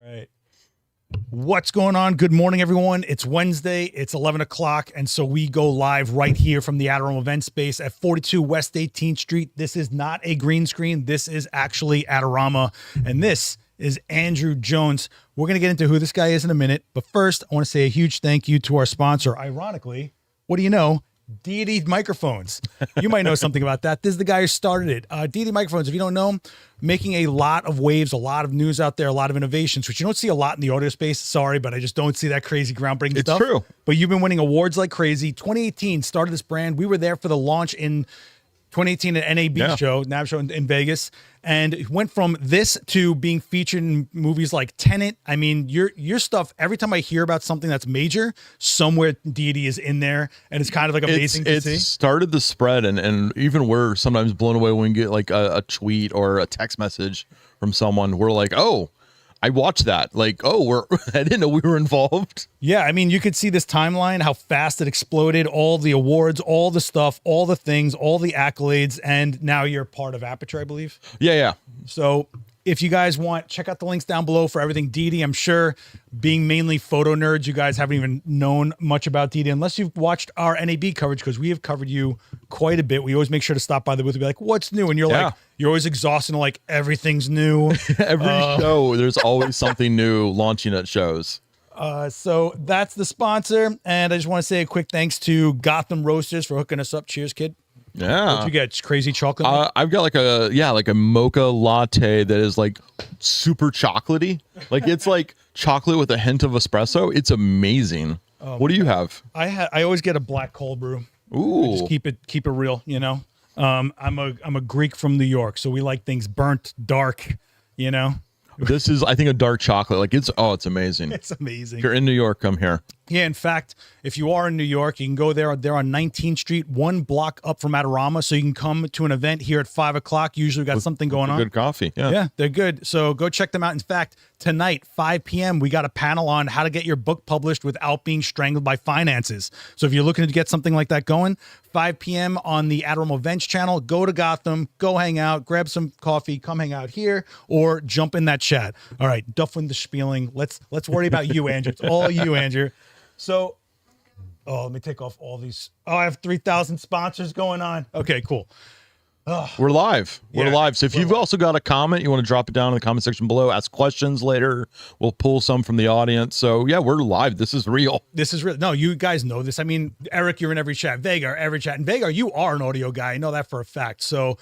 Right. What's going on? Good morning, everyone. It's Wednesday. It's 11 o'clock. And so we go live right here from the Adorama event space at 42 West 18th Street. This is not a green screen. This is actually Adorama. And this is Andrew Jones. We're going to get into who this guy is in a minute. But first, I want to say a huge thank you to our sponsor. Ironically, what do you know? Deity Microphones. You might know something about that. This is the guy who started it. Deity Microphones, if you don't know him, making a lot of waves, a lot of news out there, a lot of innovations, which you don't see a lot in the audio space. Sorry, but I just don't see that crazy groundbreaking stuff. It's true. But you've been winning awards like crazy. 2018 started this brand. We were there for the launch in 2018 at NAB show, NAB show in Vegas, and it went from this to being featured in movies like Tenet. I mean, your stuff, every time I hear about something that's major, somewhere Deity is in there, and it's kind of like amazing to see. It started the spread, and even we're sometimes blown away when we get like a tweet or a text message from someone. We're like, oh, I watched that. Like, oh, I didn't know we were involved. Yeah, I mean, you could see this timeline, how fast it exploded, all the awards, all the stuff, all the things, all the accolades, and now you're part of Aperture, I believe. Yeah. So if you guys want, check out the links down below for everything Deity. I'm sure, being mainly photo nerds, you guys haven't even known much about Deity unless you've watched our NAB coverage, because we have covered you quite a bit. We always make sure to stop by the booth and be like, what's new? And you're like, you're always exhausted and like, everything's new. Every show, there's always something new launching at shows. So that's the sponsor. And I just want to say a quick thanks to Gotham Roasters for hooking us up. Cheers, kid. Yeah. What'd you get? Crazy chocolate? I've got like a mocha latte that is like super chocolatey. Like it's like chocolate with a hint of espresso. It's amazing. What do you have? I always get a black cold brew. Ooh. I just keep it real, you know. I'm a Greek from New York, so we like things burnt, dark, you know. This is, I think, a dark chocolate. Like it's amazing. It's amazing. If you're in New York, come here. Yeah, in fact, if you are in New York, you can go there. They're on 19th Street, one block up from Adorama. So you can come to an event here at 5 o'clock. Usually got something going on. Good coffee. Yeah, they're good. So go check them out. In fact, tonight, 5 p.m., we got a panel on how to get your book published without being strangled by finances. So if you're looking to get something like that going, 5 p.m. on the Adorama Events channel, go to Gotham, go hang out, grab some coffee, come hang out here, or jump in that chat. All right, duffing the spieling. Let's worry about you, Andrew. It's all you, Andrew. So, let me take off all these. Oh, I have 3,000 sponsors going on. Okay, cool. We're live. We're live. So if you've also got a comment, you want to drop it down in the comment section below, ask questions later. We'll pull some from the audience. So yeah, we're live. This is real. This is real. No, you guys know this. I mean, Eric, you're in every chat. Vega, every chat. And Vega, you are an audio guy. I know that for a fact. So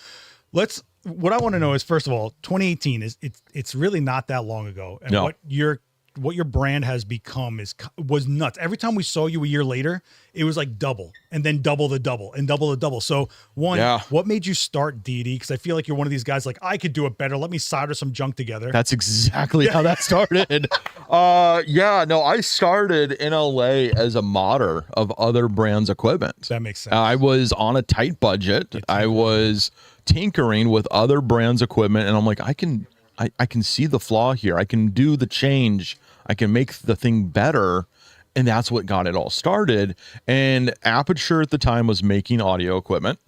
what I want to know is, first of all, 2018 it's really not that long ago. And what your brand has become was nuts. Every time we saw you a year later, it was like double and then double the double and double the double. So what made you start Deity? Because I feel like you're one of these guys like, I could do it better. Let me solder some junk together. That's exactly how that started. I started in LA as a modder of other brands' equipment. That makes sense. I was on a tight budget. I was tinkering with other brands' equipment, and I'm like, I can see the flaw here. I can do the change. I can make the thing better. And that's what got it all started. And Aperture at the time was making audio equipment.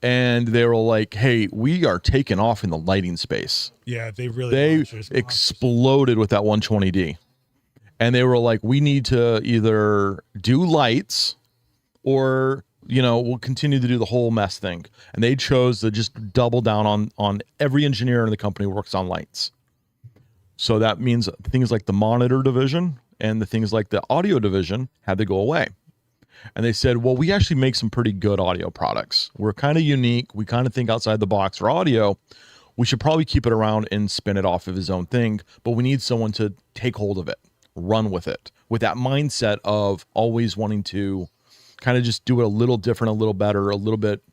And they were like, hey, we are taking off in the lighting space. Yeah, they exploded with that 120D. And they were like, we need to either do lights or, we'll continue to do the whole mess thing. And they chose to just double down on every engineer in the company works on lights. So that means things like the monitor division and the things like the audio division had to go away. And they said, well, we actually make some pretty good audio products. We're kind of unique. We kind of think outside the box for audio. We should probably keep it around and spin it off of his own thing. But we need someone to take hold of it, run with it, with that mindset of always wanting to kind of just do it a little different, a little better, a little bit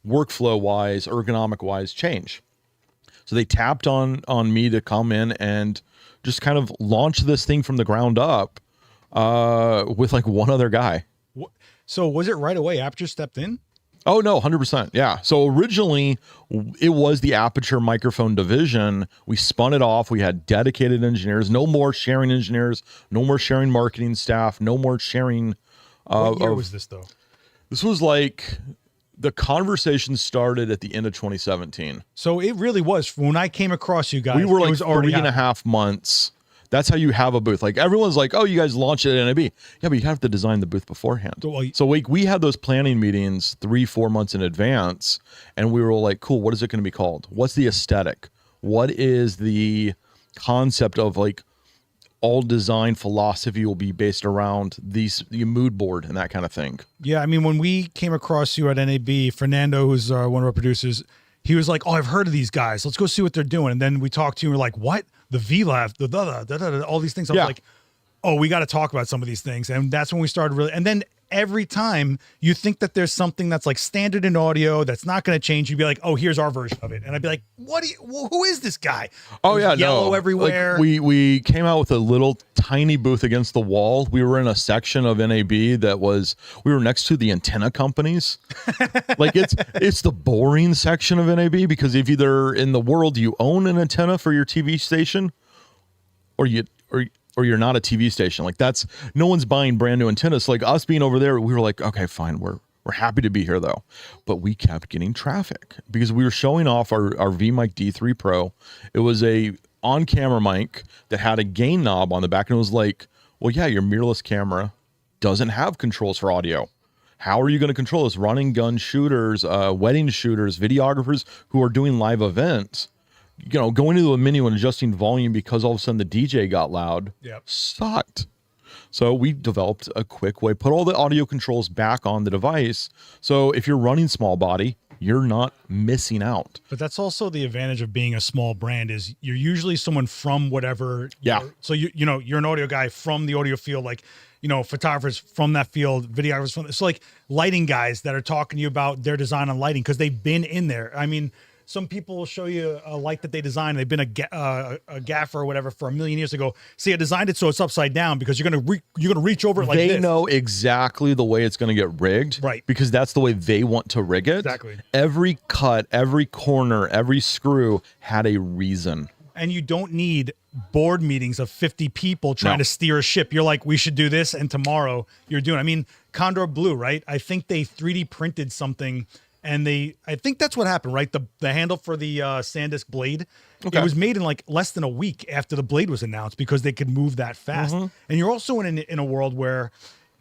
workflow-wise, ergonomic-wise change. So they tapped on me to come in and just kind of launch this thing from the ground up with like one other guy. So was it right away Aperture stepped in? Oh, no, 100%. Yeah. So originally it was the Aperture microphone division. We spun it off. We had dedicated engineers, no more sharing engineers, no more sharing marketing staff, no more sharing. What year was this though? This was like the conversation started at the end of 2017. So it really was when I came across you guys. We were like it was already 3.5 months That's how you have a booth. Like everyone's like, oh, you guys launched it at NAB. Yeah, but you have to design the booth beforehand. So we had those planning meetings 3-4 months in advance, and we were like, cool, what is it going to be called? What's the aesthetic? What is the concept of like all design philosophy will be based around the mood board and that kind of thing. Yeah, I mean, when we came across you at NAB, Fernando, who's one of our producers, he was like, oh, I've heard of these guys. Let's go see what they're doing. And then we talked to you and we're like, what? The VLAF, all these things. I was like, oh, we got to talk about some of these things. And that's when we started really. And then every time you think that there's something that's like standard in audio that's not going to change, you'd be like, oh, here's our version of it. And I'd be like, who is this guy? Oh, yeah, yellow everywhere. Like we came out with a little tiny booth against the wall. We were in a section of NAB we were next to the antenna companies. Like it's the boring section of NAB, because if either in the world you own an antenna for your TV station or you're not a TV station. Like that's, no one's buying brand new antennas. So like us being over there, we were like, okay, fine. We're happy to be here though. But we kept getting traffic because we were showing off our VMic D3 Pro. It was a on-camera mic that had a gain knob on the back, and it was like, well, yeah, your mirrorless camera doesn't have controls for audio. How are you going to control this? Running gun shooters, wedding shooters, videographers who are doing live events, you know, going into a menu and adjusting volume because all of a sudden the DJ got loud sucked. So we developed a quick way, put all the audio controls back on the device. So if you're running small body, you're not missing out. But that's also the advantage of being a small brand, is you're usually someone from whatever. So you know, you're an audio guy from the audio field, like, you know, photographers from that field, videographers from, so like lighting guys that are talking to you about their design on lighting because they've been in there. I mean, some people will show you a light that they designed. They've been a gaffer or whatever for a million years ago. See, I designed it so it's upside down because you're gonna reach over it like this. They know exactly the way it's gonna get rigged, right? Because that's the way they want to rig it. Exactly. Every cut, every corner, every screw had a reason. And you don't need board meetings of 50 people trying to steer a ship. You're like, we should do this, and tomorrow you're doing. I mean, Condor Blue, right? I think they 3D printed something. And I think that's what happened, right? The handle for the SanDisk blade, it was made in like less than a week after the blade was announced because they could move that fast. And you're also in a world where,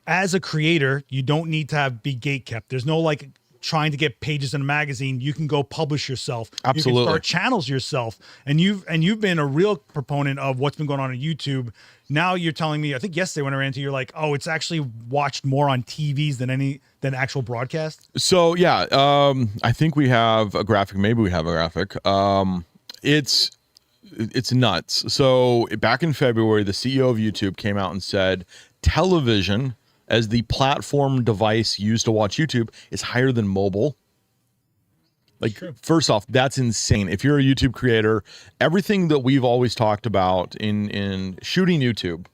as a creator, you don't need to be gate kept. There's no like trying to get pages in a magazine. You can go publish yourself. Absolutely. You can start channels yourself. And you've been a real proponent of what's been going on YouTube. Now you're telling me, I think yesterday when I ran into you, you're like, oh, it's actually watched more on TVs than actual broadcast. So yeah, I think we have a graphic. Maybe we have a graphic. It's nuts. So back in February, the CEO of YouTube came out and said television as the platform device used to watch YouTube is higher than mobile. Like, first off, that's insane. If you're a YouTube creator, everything that we've always talked about in shooting YouTube,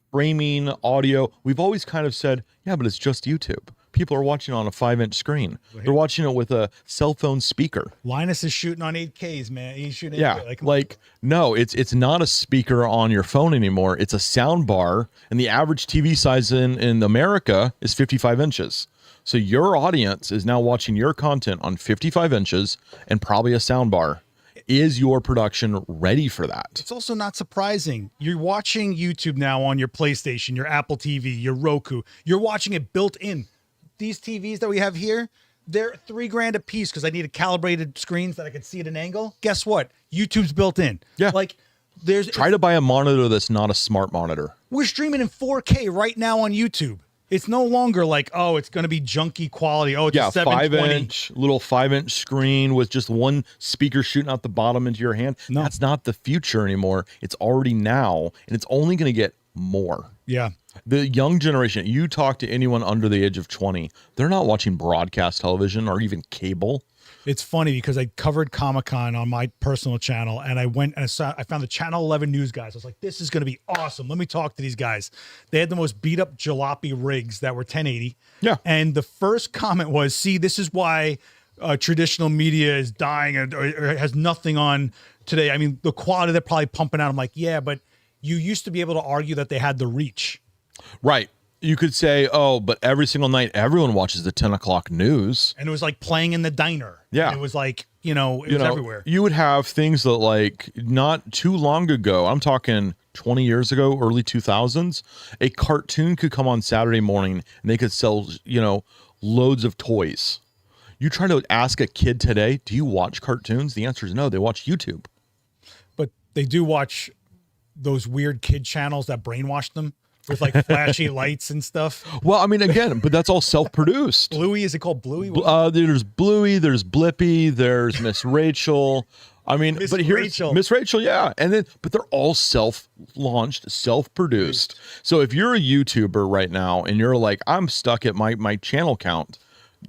framing, audio, we've always kind of said, yeah, but it's just YouTube. People are watching on a 5-inch screen. They're watching it with a cell phone speaker. Linus is shooting on 8Ks, man. He's shooting. Like no, it's not a speaker on your phone anymore. It's a sound bar, and the average TV size in America is 55 inches. So your audience is now watching your content on 55 inches and probably a sound bar. Is your production ready for that? It's also not surprising. You're watching YouTube now on your PlayStation, your Apple TV, your Roku. You're watching it built in. These TVs that we have here, they're $3,000 a piece because I need calibrated screens that I can see at an angle. Guess what? YouTube's built in. Yeah. Like try to buy a monitor that's not a smart monitor. We're streaming in 4K right now on YouTube. It's no longer like, oh, it's going to be junky quality. Oh, it's a 720. Little 5-inch screen with just one speaker shooting out the bottom into your hand. No. That's not the future anymore. It's already now, and it's only going to get more. Yeah. The young generation, you talk to anyone under the age of 20, they're not watching broadcast television or even cable. It's funny because I covered Comic-Con on my personal channel, and I went and I found the Channel 11 news guys. I was like, this is going to be awesome. Let me talk to these guys. They had the most beat up jalopy rigs that were 1080. Yeah. And the first comment was, see, this is why traditional media is dying or has nothing on today. I mean, the quality they're probably pumping out. I'm like, yeah, but you used to be able to argue that they had the reach. Right. You could say, oh, but every single night, everyone watches the 10 o'clock news. And it was like playing in the diner. Yeah. And it was like, it was everywhere. You would have things that like not too long ago, I'm talking 20 years ago, early 2000s, a cartoon could come on Saturday morning and they could sell, loads of toys. You try to ask a kid today, do you watch cartoons? The answer is no, they watch YouTube. But they do watch those weird kid channels that brainwash them with like flashy lights and stuff. Well, I mean, again, but that's all self-produced. Bluey, is it called Bluey? There's Bluey, there's Blippy, there's Miss Rachel. I mean, Miss but here's Rachel. Miss Rachel, yeah. And then, but they're all self-launched, self-produced. So if you're a YouTuber right now and you're like, I'm stuck at my channel count,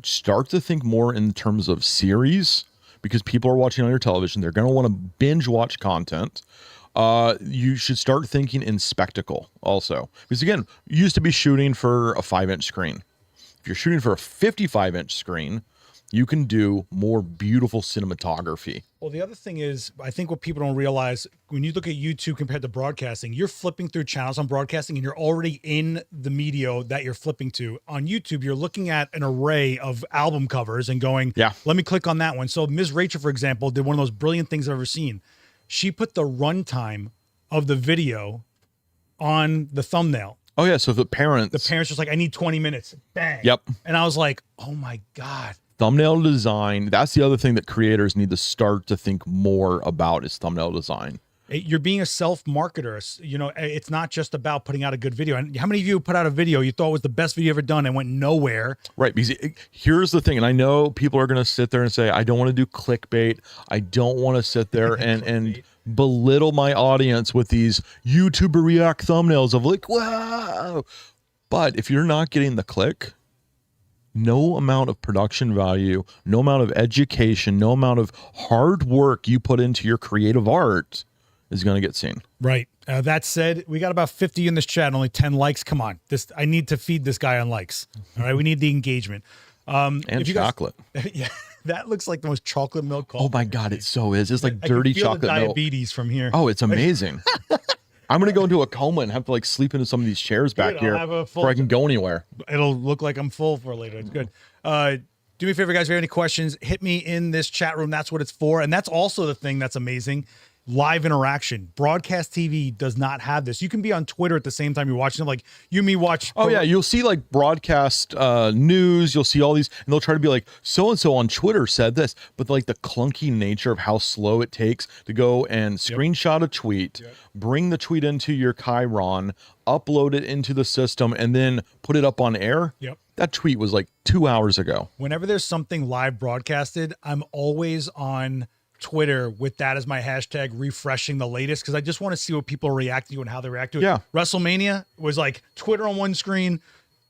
start to think more in terms of series, because people are watching on your television. They're going to want to binge watch content. You should start thinking in spectacle also, because again, you used to be shooting for a 5-inch screen. If you're shooting for a 55-inch screen, you can do more beautiful cinematography. Well, the other thing is, I think what people don't realize, when you look at YouTube compared to broadcasting, you're flipping through channels on broadcasting and you're already in the media that you're flipping to. On YouTube, you're looking at an array of album covers and going, yeah, let me click on that one. So Ms. Rachel, for example, did one of those brilliant things I've ever seen. She put the runtime of the video on the thumbnail. Oh yeah, so the parents just like, I need 20 minutes. Bang. Yep. And I was like, oh my God. Thumbnail design. That's the other thing that creators need to start to think more about is thumbnail design. You're being a self-marketer. It's not just about putting out a good video. And how many of you put out a video you thought was the best video ever done and went nowhere? Right. Because here's the thing. And I know people are going to sit there and say, I don't want to do clickbait. I don't want to sit there and belittle my audience with these YouTuber react thumbnails of like, wow. But if you're not getting the click, no amount of production value, no amount of education, no amount of hard work you put into your creative art is going to get seen. Right. That said, we got about 50 in this chat and only 10 likes. Come on. I need to feed this guy on likes. All right. We need the engagement. And chocolate. Yeah. That looks like the most chocolate milk coffee. Oh my God. It so is. It's like I dirty can feel chocolate the milk. diabetes from here. Oh, it's amazing. I'm going to go into a coma and have to like sleep into some of these chairs back here before I can go anywhere. It'll look like I'm full for later. It's good. Do me a favor, guys. If you have any questions, hit me in this chat room. That's what it's for. And that's also the thing that's amazing. Live interaction. Broadcast TV does not have this. You can be on Twitter at the same time you're watching it. Like you and me watch. Oh yeah, you'll see like broadcast news. You'll see all these, and they'll try to be like, so-and-so on Twitter said this, but like the clunky nature of how slow it takes to go and screenshot a tweet, bring the tweet into your Chiron, upload it into the system, and then put it up on air. Yep. That tweet was like 2 hours ago. Whenever there's something live broadcasted, I'm always on Twitter with that as my hashtag, refreshing the latest, because I just want to see what people are reacting to and how they react to it. Yeah. WrestleMania was like Twitter on one screen,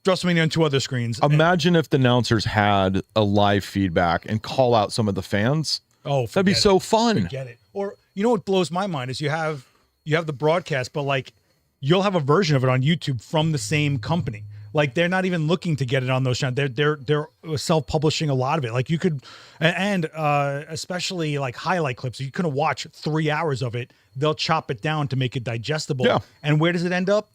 WrestleMania on 2 other screens. Imagine if the announcers had a live feedback and call out some of the fans. Oh, that'd be so fun. Forget it. Or you know what blows my mind is you have the broadcast, but like you'll have a version of it on YouTube from the same company. Like they're not even looking to get it on those channels. They're self-publishing a lot of it. Like you could, and especially like highlight clips. You couldn't watch 3 hours of it. They'll chop it down to make it digestible. Yeah. And where does it end up?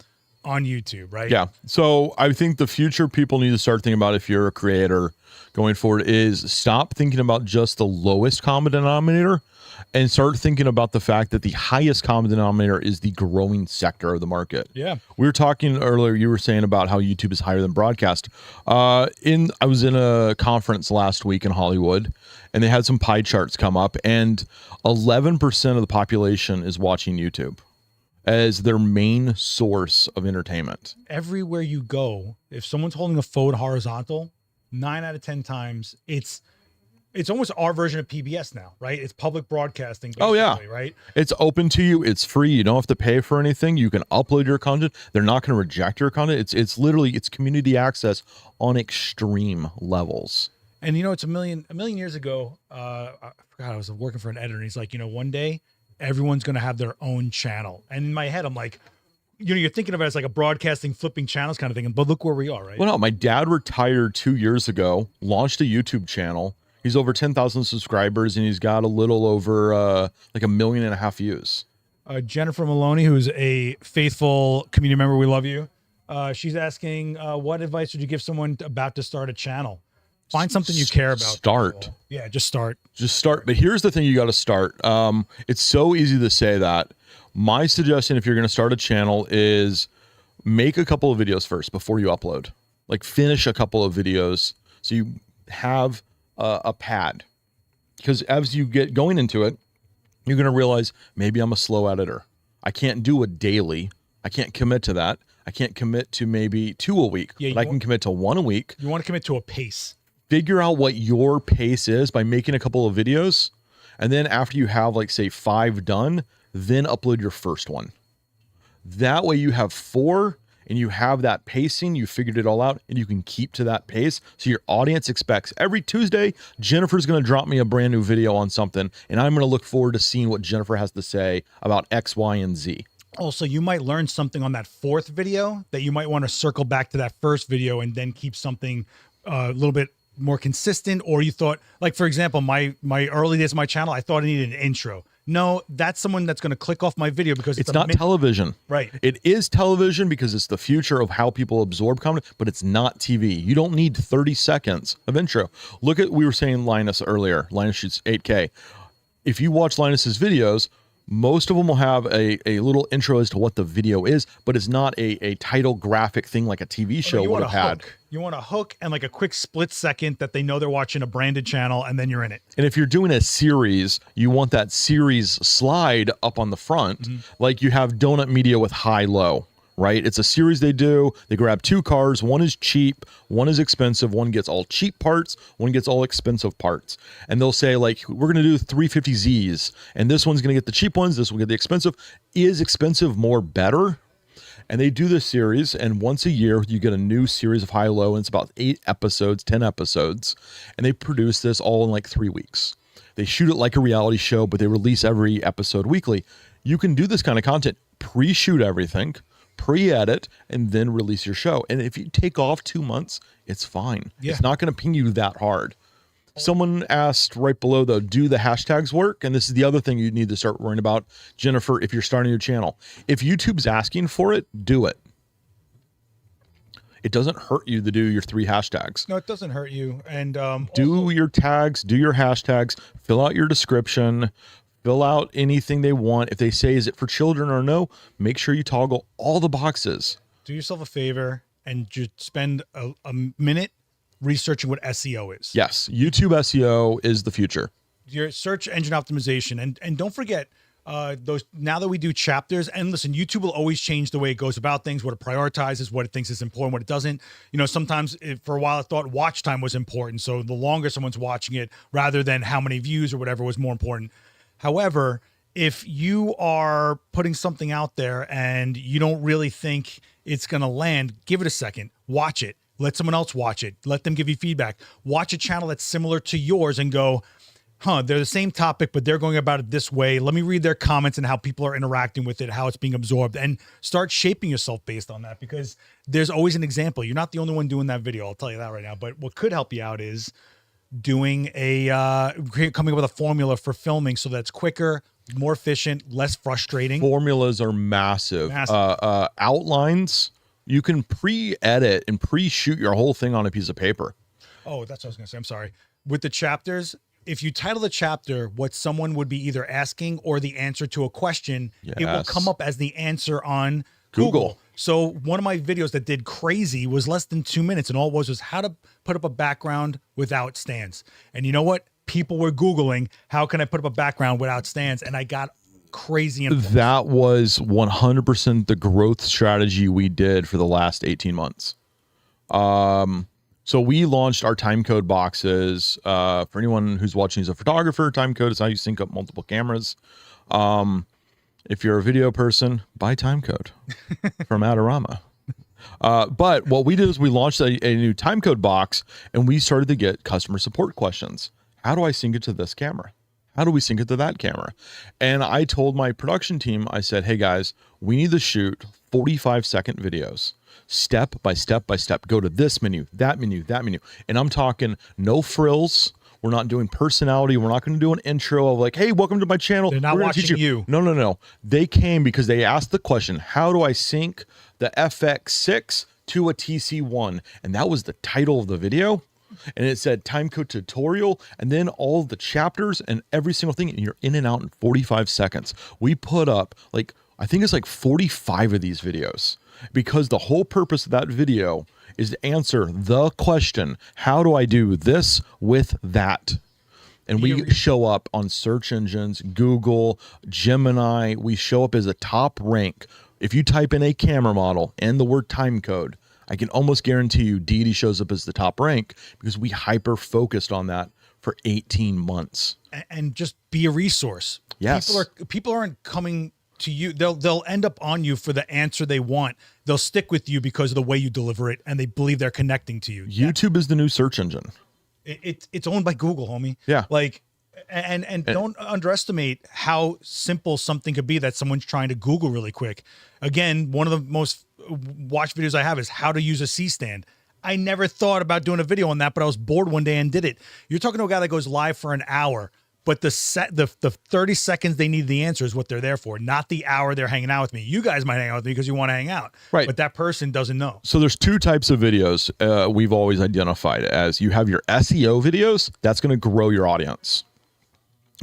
On YouTube, right? Yeah. So I think the future people need to start thinking about, if you're a creator going forward, is stop thinking about just the lowest common denominator and start thinking about the fact that the highest common denominator is the growing sector of the market. Yeah. We were talking earlier, you were saying about how YouTube is higher than broadcast. I was in a conference last week in Hollywood, and they had some pie charts come up, and 11% of the population is watching YouTube as their main source of entertainment. Everywhere you go, if someone's holding a phone horizontal, 9 out of 10 times it's almost our version of PBS now, right? It's public broadcasting. Oh yeah, right. It's open to you. It's free. You don't have to pay for anything. You can upload your content. They're not going to reject your content. It's literally community access on extreme levels. And you know, it's a million years ago. I forgot, I was working for an editor, and he's like, one day everyone's going to have their own channel. And in my head, I'm like, you're thinking of it as like a broadcasting, flipping channels kind of thing. But look where we are, right? Well, no, my dad retired 2 years ago, launched a YouTube channel. He's over 10,000 subscribers, and he's got a little over like 1.5 million views. Jennifer Maloney, who's a faithful community member, we love you. She's asking, what advice would you give someone about to start a channel? Find something you care about. Start. Yeah, just start. Just start. But here's the thing you got to start. It's so easy to say that. My suggestion, if you're going to start a channel, is make a couple of videos first before you upload. Like finish a couple of videos so you have a pad. Because as you get going into it, you're going to realize maybe I'm a slow editor. I can't do it daily. I can't commit to that. I can't commit to maybe 2 a week, but I can commit to 1 a week. You want to commit to a pace. Figure out what your pace is by making a couple of videos. And then after you have like say 5 done, then upload your first one. That way you have 4 and you have that pacing, you figured it all out, and you can keep to that pace. So your audience expects every Tuesday, Jennifer's going to drop me a brand new video on something, and I'm going to look forward to seeing what Jennifer has to say about X, Y, and Z. Also, you might learn something on that 4th video that you might want to circle back to that first video and then keep something a little bit more consistent. Or you thought, like, for example, my early days of my channel, I thought I needed an intro. No, that's someone that's going to click off my video because it's not television. Right. It is television because it's the future of how people absorb content, but it's not TV. You don't need 30 seconds of intro. Look at, we were saying Linus earlier. Linus shoots 8K. If you watch Linus's videos, most of them will have a little intro as to what the video is, but it's not a title graphic thing like a TV show would have had. You want a hook and like a quick split second that they know they're watching a branded channel, and then you're in it. And if you're doing a series, you want that series slide up on the front, like you have Donut Media with high-low, right? It's a series they do. They grab 2 cars. One is cheap, one is expensive. One gets all cheap parts, one gets all expensive parts. And they'll say, like, we're going to do 350Zs, and this one's going to get the cheap ones, this will get the expensive. Is expensive more better? And they do this series, and once a year, you get a new series of high-low, and it's about 8 episodes, 10 episodes. And they produce this all in like 3 weeks. They shoot it like a reality show, but they release every episode weekly. You can do this kind of content, pre-shoot everything, pre-edit, and then release your show. And if you take off 2 months, it's fine. Yeah. It's not going to ping you that hard. Someone asked right below, though, do the hashtags work? And this is the other thing you need to start worrying about, Jennifer, if you're starting your channel. If YouTube's asking for it, do it. It doesn't hurt you to do your 3 hashtags. No, it doesn't hurt you. And do your tags, do your hashtags, fill out your description, fill out anything they want. If they say, is it for children or no, make sure you toggle all the boxes. Do yourself a favor and just spend a minute researching what SEO is. Yes, YouTube SEO is the future. Your search engine optimization, and don't forget those. Now that we do chapters, and listen, YouTube will always change the way it goes about things, what it prioritizes, what it thinks is important, what it doesn't. You know, sometimes for a while I thought watch time was important, so the longer someone's watching it, rather than how many views or whatever, was more important. However, if you are putting something out there and you don't really think it's going to land, give it a second, watch it. Let someone else watch it. Let them give you feedback. Watch a channel that's similar to yours and go, huh, they're the same topic, but they're going about it this way. Let me read their comments and how people are interacting with it, how it's being absorbed, and start shaping yourself based on that, because there's always an example. You're not the only one doing that video. I'll tell you that right now. But what could help you out is doing coming up with a formula for filming so that it's quicker, more efficient, less frustrating. Formulas are massive. Outlines, you can pre-edit and pre-shoot your whole thing on a piece of paper. Oh, that's what I was going to say. I'm sorry. With the chapters, if you title the chapter what someone would be either asking or the answer to a question, it will come up as the answer on Google. So one of my videos that did crazy was less than 2 minutes, and all it was how to put up a background without stands. And you know what? People were Googling, how can I put up a background without stands? And I got crazy. That was 100% the growth strategy we did for the last 18 months. So we launched our timecode boxes. For anyone who's watching who's a photographer, timecode is how you sync up multiple cameras. If you're a video person, buy timecode from Adorama. But what we did is we launched a new timecode box, and we started to get customer support questions. How do I sync it to this camera? How do we sync it to that camera? And I told my production team, I said, hey guys, we need to shoot 45-second videos. Step by step by step. Go to this menu, that menu, that menu. And I'm talking no frills. We're not doing personality. We're not going to do an intro of like, hey, welcome to my channel. They're not watching you. No. They came because they asked the question, how do I sync the FX6 to a TC1? And that was the title of the video. And it said time code tutorial, and then all the chapters and every single thing, and you're in and out in 45 seconds. We put up like, I think it's like 45 of these videos, because the whole purpose of that video is to answer the question, how do I do this with that? And we show up on search engines, Google, Gemini. We show up as a top rank. If you type in a camera model and the word time code, I can almost guarantee you Deity shows up as the top rank, because we hyper focused on that for 18 months. And just be a resource. Yes. People aren't coming to you. They'll end up on you for the answer they want. They'll stick with you because of the way you deliver it, and they believe they're connecting to you. YouTube is the new search engine. It's owned by Google, homie. Yeah. Like, and don't underestimate how simple something could be that someone's trying to Google really quick. Again, one of the most watched videos I have is how to use a C-stand. I never thought about doing a video on that, but I was bored one day and did it. You're talking to a guy that goes live for an hour, but the 30 seconds they need the answer is what they're there for, not the hour they're hanging out with me. You guys might hang out with me because you want to hang out, right? But that person doesn't know. So there's two types of videos we've always identified as. You have your SEO videos. That's going to grow your audience.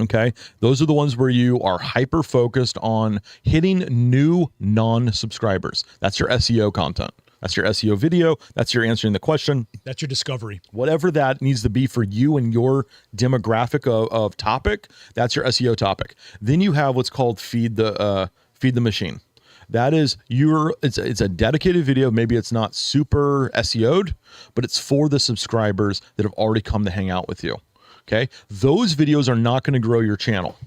Okay. Those are the ones where you are hyper focused on hitting new non-subscribers. That's your SEO content. That's your SEO video. That's your answering the question. That's your discovery. Whatever that needs to be for you and your demographic of topic, that's your SEO topic. Then you have what's called feed the machine. That is it's a dedicated video. Maybe it's not super SEO'd, but it's for the subscribers that have already come to hang out with you. Okay. Those videos are not going to grow your channel.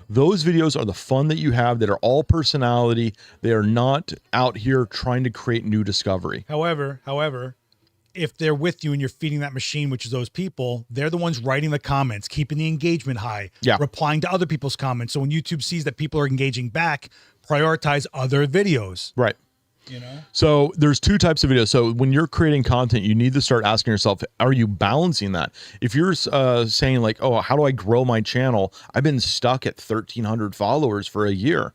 Those videos are the fun that you have that are all personality. They are not out here trying to create new discovery. However, if they're with you and you're feeding that machine, which is those people, they're the ones writing the comments, keeping the engagement high, replying to other people's comments. So when YouTube sees that people are engaging back, prioritize other videos. Right. You know? So there's two types of videos. So when you're creating content, you need to start asking yourself, are you balancing that? If you're saying like, oh, how do I grow my channel? I've been stuck at 1,300 followers for a year.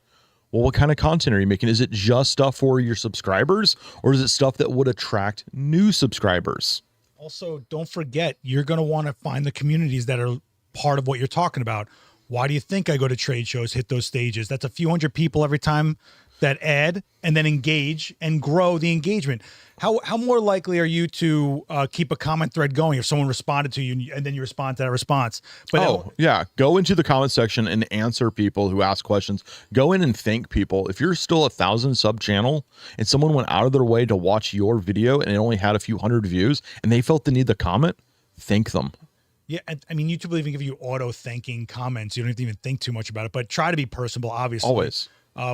Well, what kind of content are you making? Is it just stuff for your subscribers, or is it stuff that would attract new subscribers? Also, don't forget, you're going to want to find the communities that are part of what you're talking about. Why do you think I go to trade shows, hit those stages? That's a few hundred people every time that add and then engage and grow the engagement. How more likely are you to keep a comment thread going if someone responded to you and then you respond to that response? But go into the comment section and answer people who ask questions. Go in and thank people. If you're still 1,000 sub channel and someone went out of their way to watch your video and it only had a few hundred views and they felt the need to comment, thank them. Yeah, I mean, YouTube will even give you auto thanking comments. You don't have to even think too much about it, but try to be personable, obviously. Always.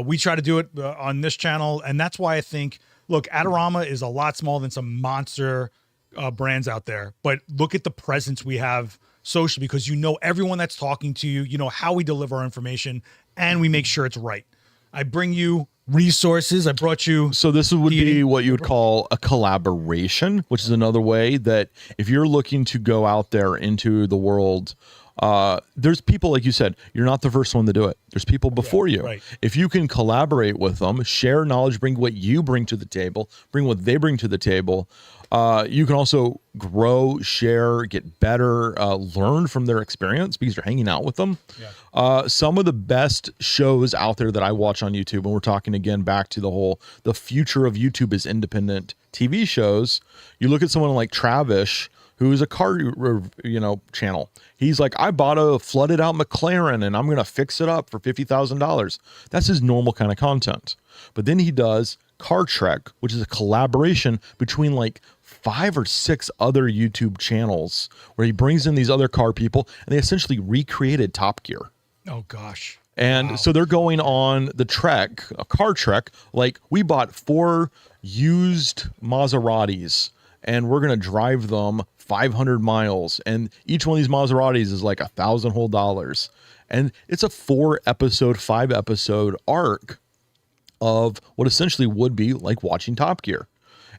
We try to do it on this channel, and that's why I think, look, Adorama is a lot smaller than some monster brands out there, but look at the presence we have socially, because you know everyone that's talking to you, you know how we deliver our information, and we make sure it's right. I bring you resources. I brought you. So this would be what you would call a collaboration, which is another way that if you're looking to go out there into the world, there's people, like you said, you're not the first one to do it. There's people before you. Right. If you can collaborate with them, share knowledge, bring what you bring to the table, bring what they bring to the table, you can also grow, share, get better, learn from their experience because you're hanging out with them. Yeah. Some of the best shows out there that I watch on YouTube, and we're talking again back to the future of YouTube is independent TV shows. You look at someone like Travis, who is a car, channel. He's like, I bought a flooded out McLaren and I'm going to fix it up for $50,000. That's his normal kind of content. But then he does Car Trek, which is a collaboration between like 5 or 6 other YouTube channels where he brings in these other car people and they essentially recreated Top Gear. Oh gosh. And so they're going on the trek, a car trek. Like, we bought 4 used Maseratis and we're going to drive them 500 miles. And each one of these Maseratis is like $1,000 whole. And it's a 4-episode, 5-episode arc of what essentially would be like watching Top Gear.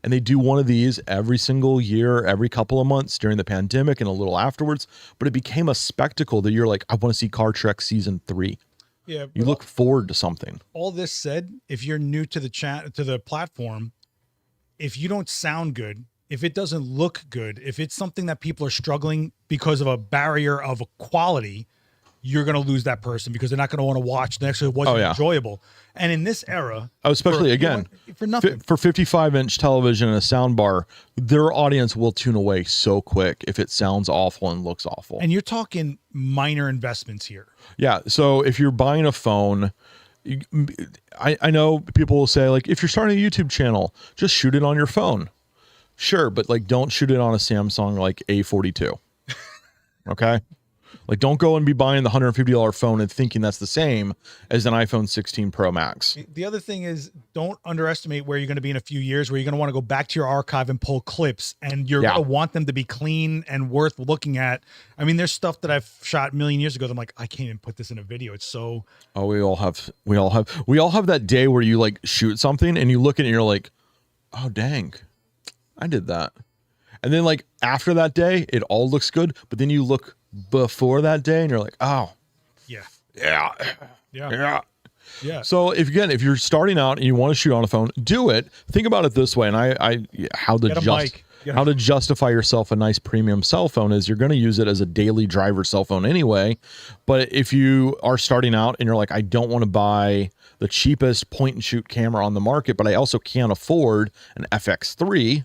And they do one of these every single year, every couple of months during the pandemic and a little afterwards. But it became a spectacle that you're like, I want to see Car Trek season 3. Yeah, you look forward to something. All this said, if you're new to the platform, if you don't sound good, if it doesn't look good, if it's something that people are struggling because of a barrier of quality, you're going to lose that person because they're not going to want to watch. And actually, it wasn't enjoyable. And in this era, especially for nothing, for 55-inch television and a sound bar, their audience will tune away so quick if it sounds awful and looks awful. And you're talking minor investments here. Yeah. So if you're buying a phone, I know people will say, like, if you're starting a YouTube channel, just shoot it on your phone. Sure, but like, don't shoot it on a Samsung like A42. Okay. Like, don't go and be buying the $150 phone and thinking that's the same as an iPhone 16 Pro Max. The other thing is, don't underestimate where you're going to be in a few years, where you're going to want to go back to your archive and pull clips, and you're going to want them to be clean and worth looking at. I mean, there's stuff that I've shot a million years ago that I'm like, I can't even put this in a video. It's so. Oh, we all have that day where you like shoot something and you look at it and you're like, oh, dang, I did that. And then like after that day, it all looks good. But then you look before that day and you're like, oh yeah. So if you're starting out and you want to shoot on a phone, do it. Think about it this way. And how to justify yourself a nice premium cell phone is you're going to use it as a daily driver cell phone anyway. But if you are starting out and you're like, I don't want to buy the cheapest point and shoot camera on the market, but I also can't afford an FX3,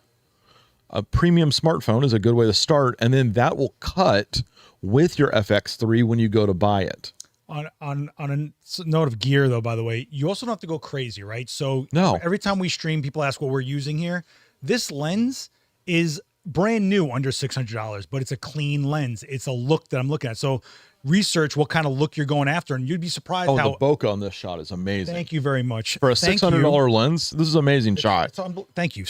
a premium smartphone is a good way to start. And then that will cut with your FX3 when you go to buy it. On a note of gear, though, by the way, you also don't have to go crazy, right? So every time we stream, people ask what we're using here. This lens is brand new, under $600, but it's a clean lens. It's a look that I'm looking at. So research what kind of look you're going after, and you'd be surprised how the bokeh on this shot is amazing. Thank you very much. For a $600 lens, this is an amazing shot. Thank you.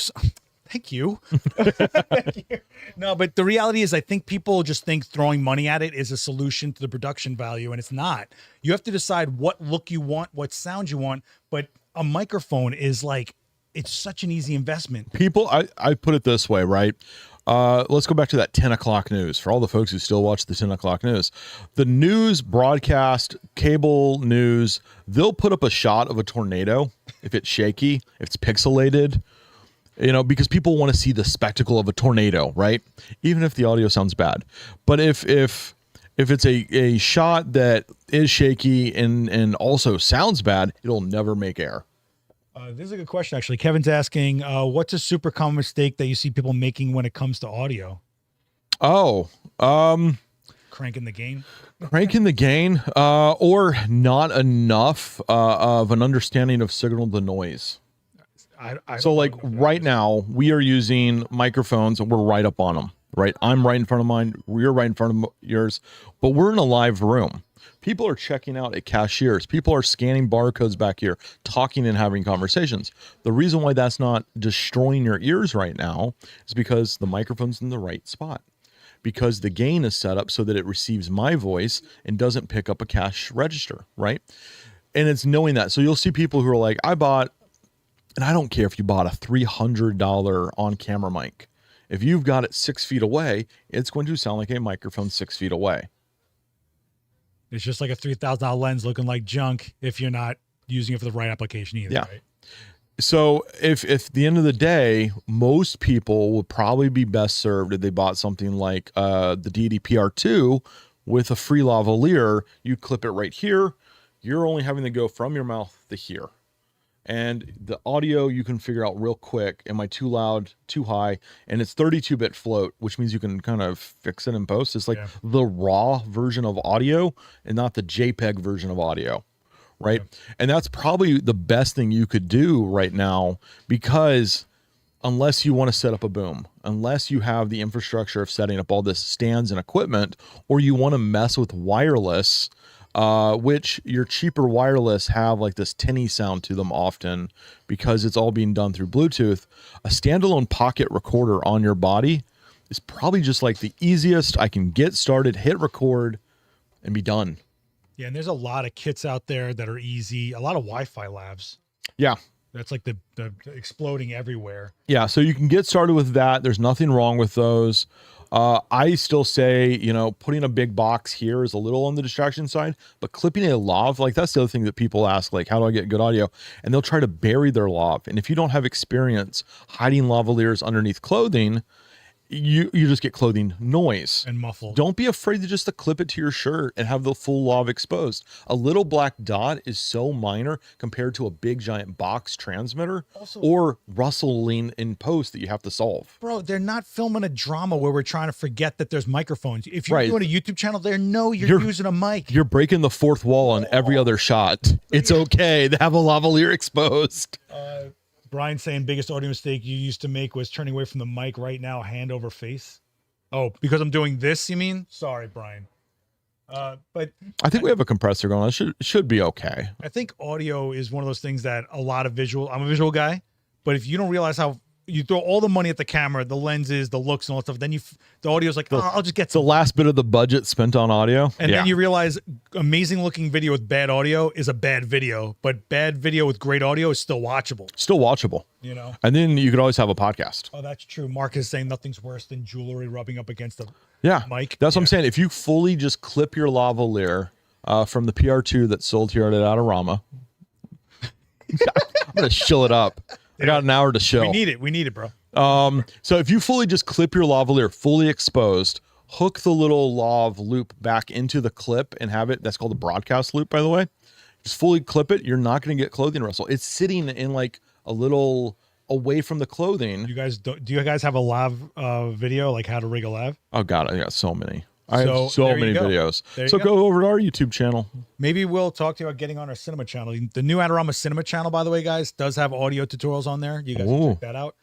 Thank you. Thank you. No, but the reality is I think people just think throwing money at it is a solution to the production value, and it's not. You have to decide what look you want, what sound you want, but a microphone is like, it's such an easy investment. People, I put it this way, right? Let's go back to that 10 o'clock news. For all the folks who still watch the 10 o'clock news, the news broadcast, cable news, they'll put up a shot of a tornado if it's shaky, if it's pixelated, because people want to see the spectacle of a tornado, right? Even if the audio sounds bad. But if it's a shot that is shaky and also sounds bad, it'll never make air. This is a good question, actually. Kevin's asking, what's a super common mistake that you see people making when it comes to audio? Cranking the gain? Cranking the gain, or not enough of an understanding of signal to noise. So like right now we are using microphones and we're right up on them, right? I'm right in front of mine. You're right in front of yours, but we're in a live room. People are checking out at cashiers. People are scanning barcodes back here, talking and having conversations. The reason why that's not destroying your ears right now is because the microphone's in the right spot, because the gain is set up so that it receives my voice and doesn't pick up a cash register, right? And it's knowing that. So you'll see people who are like, and I don't care if you bought a $300 on-camera mic. If you've got it 6 feet away, it's going to sound like a microphone 6 feet away. It's just like a $3,000 lens looking like junk if you're not using it for the right application either. Yeah. Right? So if at the end of the day, most people would probably be best served if they bought something like the Deity PR2 with a free lavalier. You clip it right here. You're only having to go from your mouth to here. And the audio you can figure out real quick. Am I too loud, too high? And it's 32-bit float, which means you can kind of fix it in post. It's like the raw version of audio and not the JPEG version of audio, right? Yeah. And that's probably the best thing you could do right now, because unless you want to set up a boom, unless you have the infrastructure of setting up all this stands and equipment, or you want to mess with wireless, which your cheaper wireless have like this tinny sound to them often because it's all being done through Bluetooth. A standalone pocket recorder on your body is probably just like the easiest. I can get started, hit record, and be done. Yeah, and there's a lot of kits out there that are easy. A lot of Wi-Fi labs. Yeah. That's like the exploding everywhere. Yeah, so you can get started with that. There's nothing wrong with those. I still say, putting a big box here is a little on the distraction side, but clipping a lav, like that's the other thing that people ask, like, how do I get good audio? And they'll try to bury their lav. And if you don't have experience hiding lavaliers underneath clothing, you just get clothing noise and muffled. Don't be afraid to clip it to your shirt and have the full lav exposed. A little black dot is so minor compared to a big giant box transmitter or rustling in post that you have to solve. Bro, they're not filming a drama where we're trying to forget that there's microphones. If you're doing a YouTube channel, they know you're using a mic. You're breaking the fourth wall on every other shot. It's okay to have a lavalier exposed. Brian saying biggest audio mistake you used to make was turning away from the mic. Right now, hand over face. Oh, because I'm doing this, you mean? Sorry, Brian. But I think we have a compressor going on. It should be okay. I think audio is one of those things that a lot of visual, I'm a visual guy, but if you don't realize how you throw all the money at the camera, the lenses, the looks and all that stuff, then the audio's like, I'll just get the last bit of the budget spent on audio. And then you realize amazing looking video with bad audio is a bad video, but bad video with great audio is still watchable. Still watchable. And then you could always have a podcast. Oh, that's true. Mark is saying nothing's worse than jewelry rubbing up against the mic. That's what I'm saying. If you fully just clip your lavalier from the PR2 that's sold here at Adorama, I'm going to shill it up. I got an hour to show. We need it, bro. So if you fully just clip your lavalier fully exposed, hook the little lav loop back into the clip and have it, that's called a broadcast loop, by the way. Just fully clip it. You're not going to get clothing rustle. It's sitting in like a little away from the clothing. Do you guys have a lav video, like how to rig a lav? Oh God, I got so many. I have so many videos. So go over to our YouTube channel. Maybe we'll talk to you about getting on our cinema channel. The new Adorama cinema channel, by the way, guys, does have audio tutorials on there. You guys can check that out.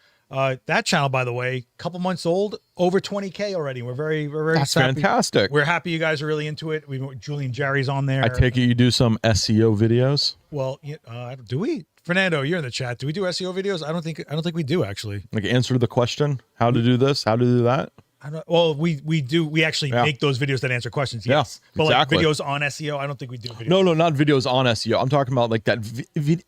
That channel, by the way, a couple months old, over 20K already. We're very That's happy. Fantastic. We're happy you guys are really into it. Julian Jerry's on there. I take it you do some SEO videos. Well, do we? Fernando, you're in the chat. Do we do SEO videos? I don't think we do, actually. Like answer the question, how to do this, how to do that. Well, we do. We actually make those videos that answer questions. Yes, but exactly. Like videos on SEO, I don't think we do. Videos. No, not videos on SEO. I'm talking about like that video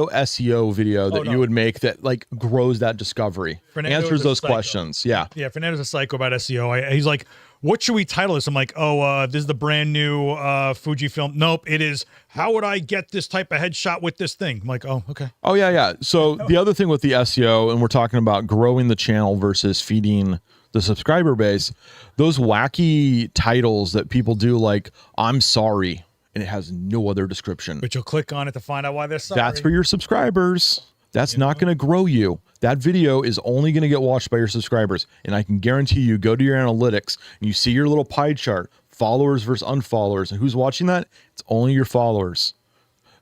SEO video that you would make that like grows that discovery, answers those questions. Yeah. Fernando's a psycho about SEO. He's like, what should we title this? I'm like, this is the brand new Fujifilm. Nope, it is. How would I get this type of headshot with this thing? I'm like, oh, okay. Oh yeah. So the other thing with the SEO, and we're talking about growing the channel versus feeding the subscriber base, those wacky titles that people do, like I'm sorry, and it has no other description. But you'll click on it to find out why they're sorry. That's for your subscribers. That's not going to grow you. That video is only going to get watched by your subscribers. And I can guarantee you go to your analytics and you see your little pie chart, followers versus unfollowers. And who's watching that? It's only your followers.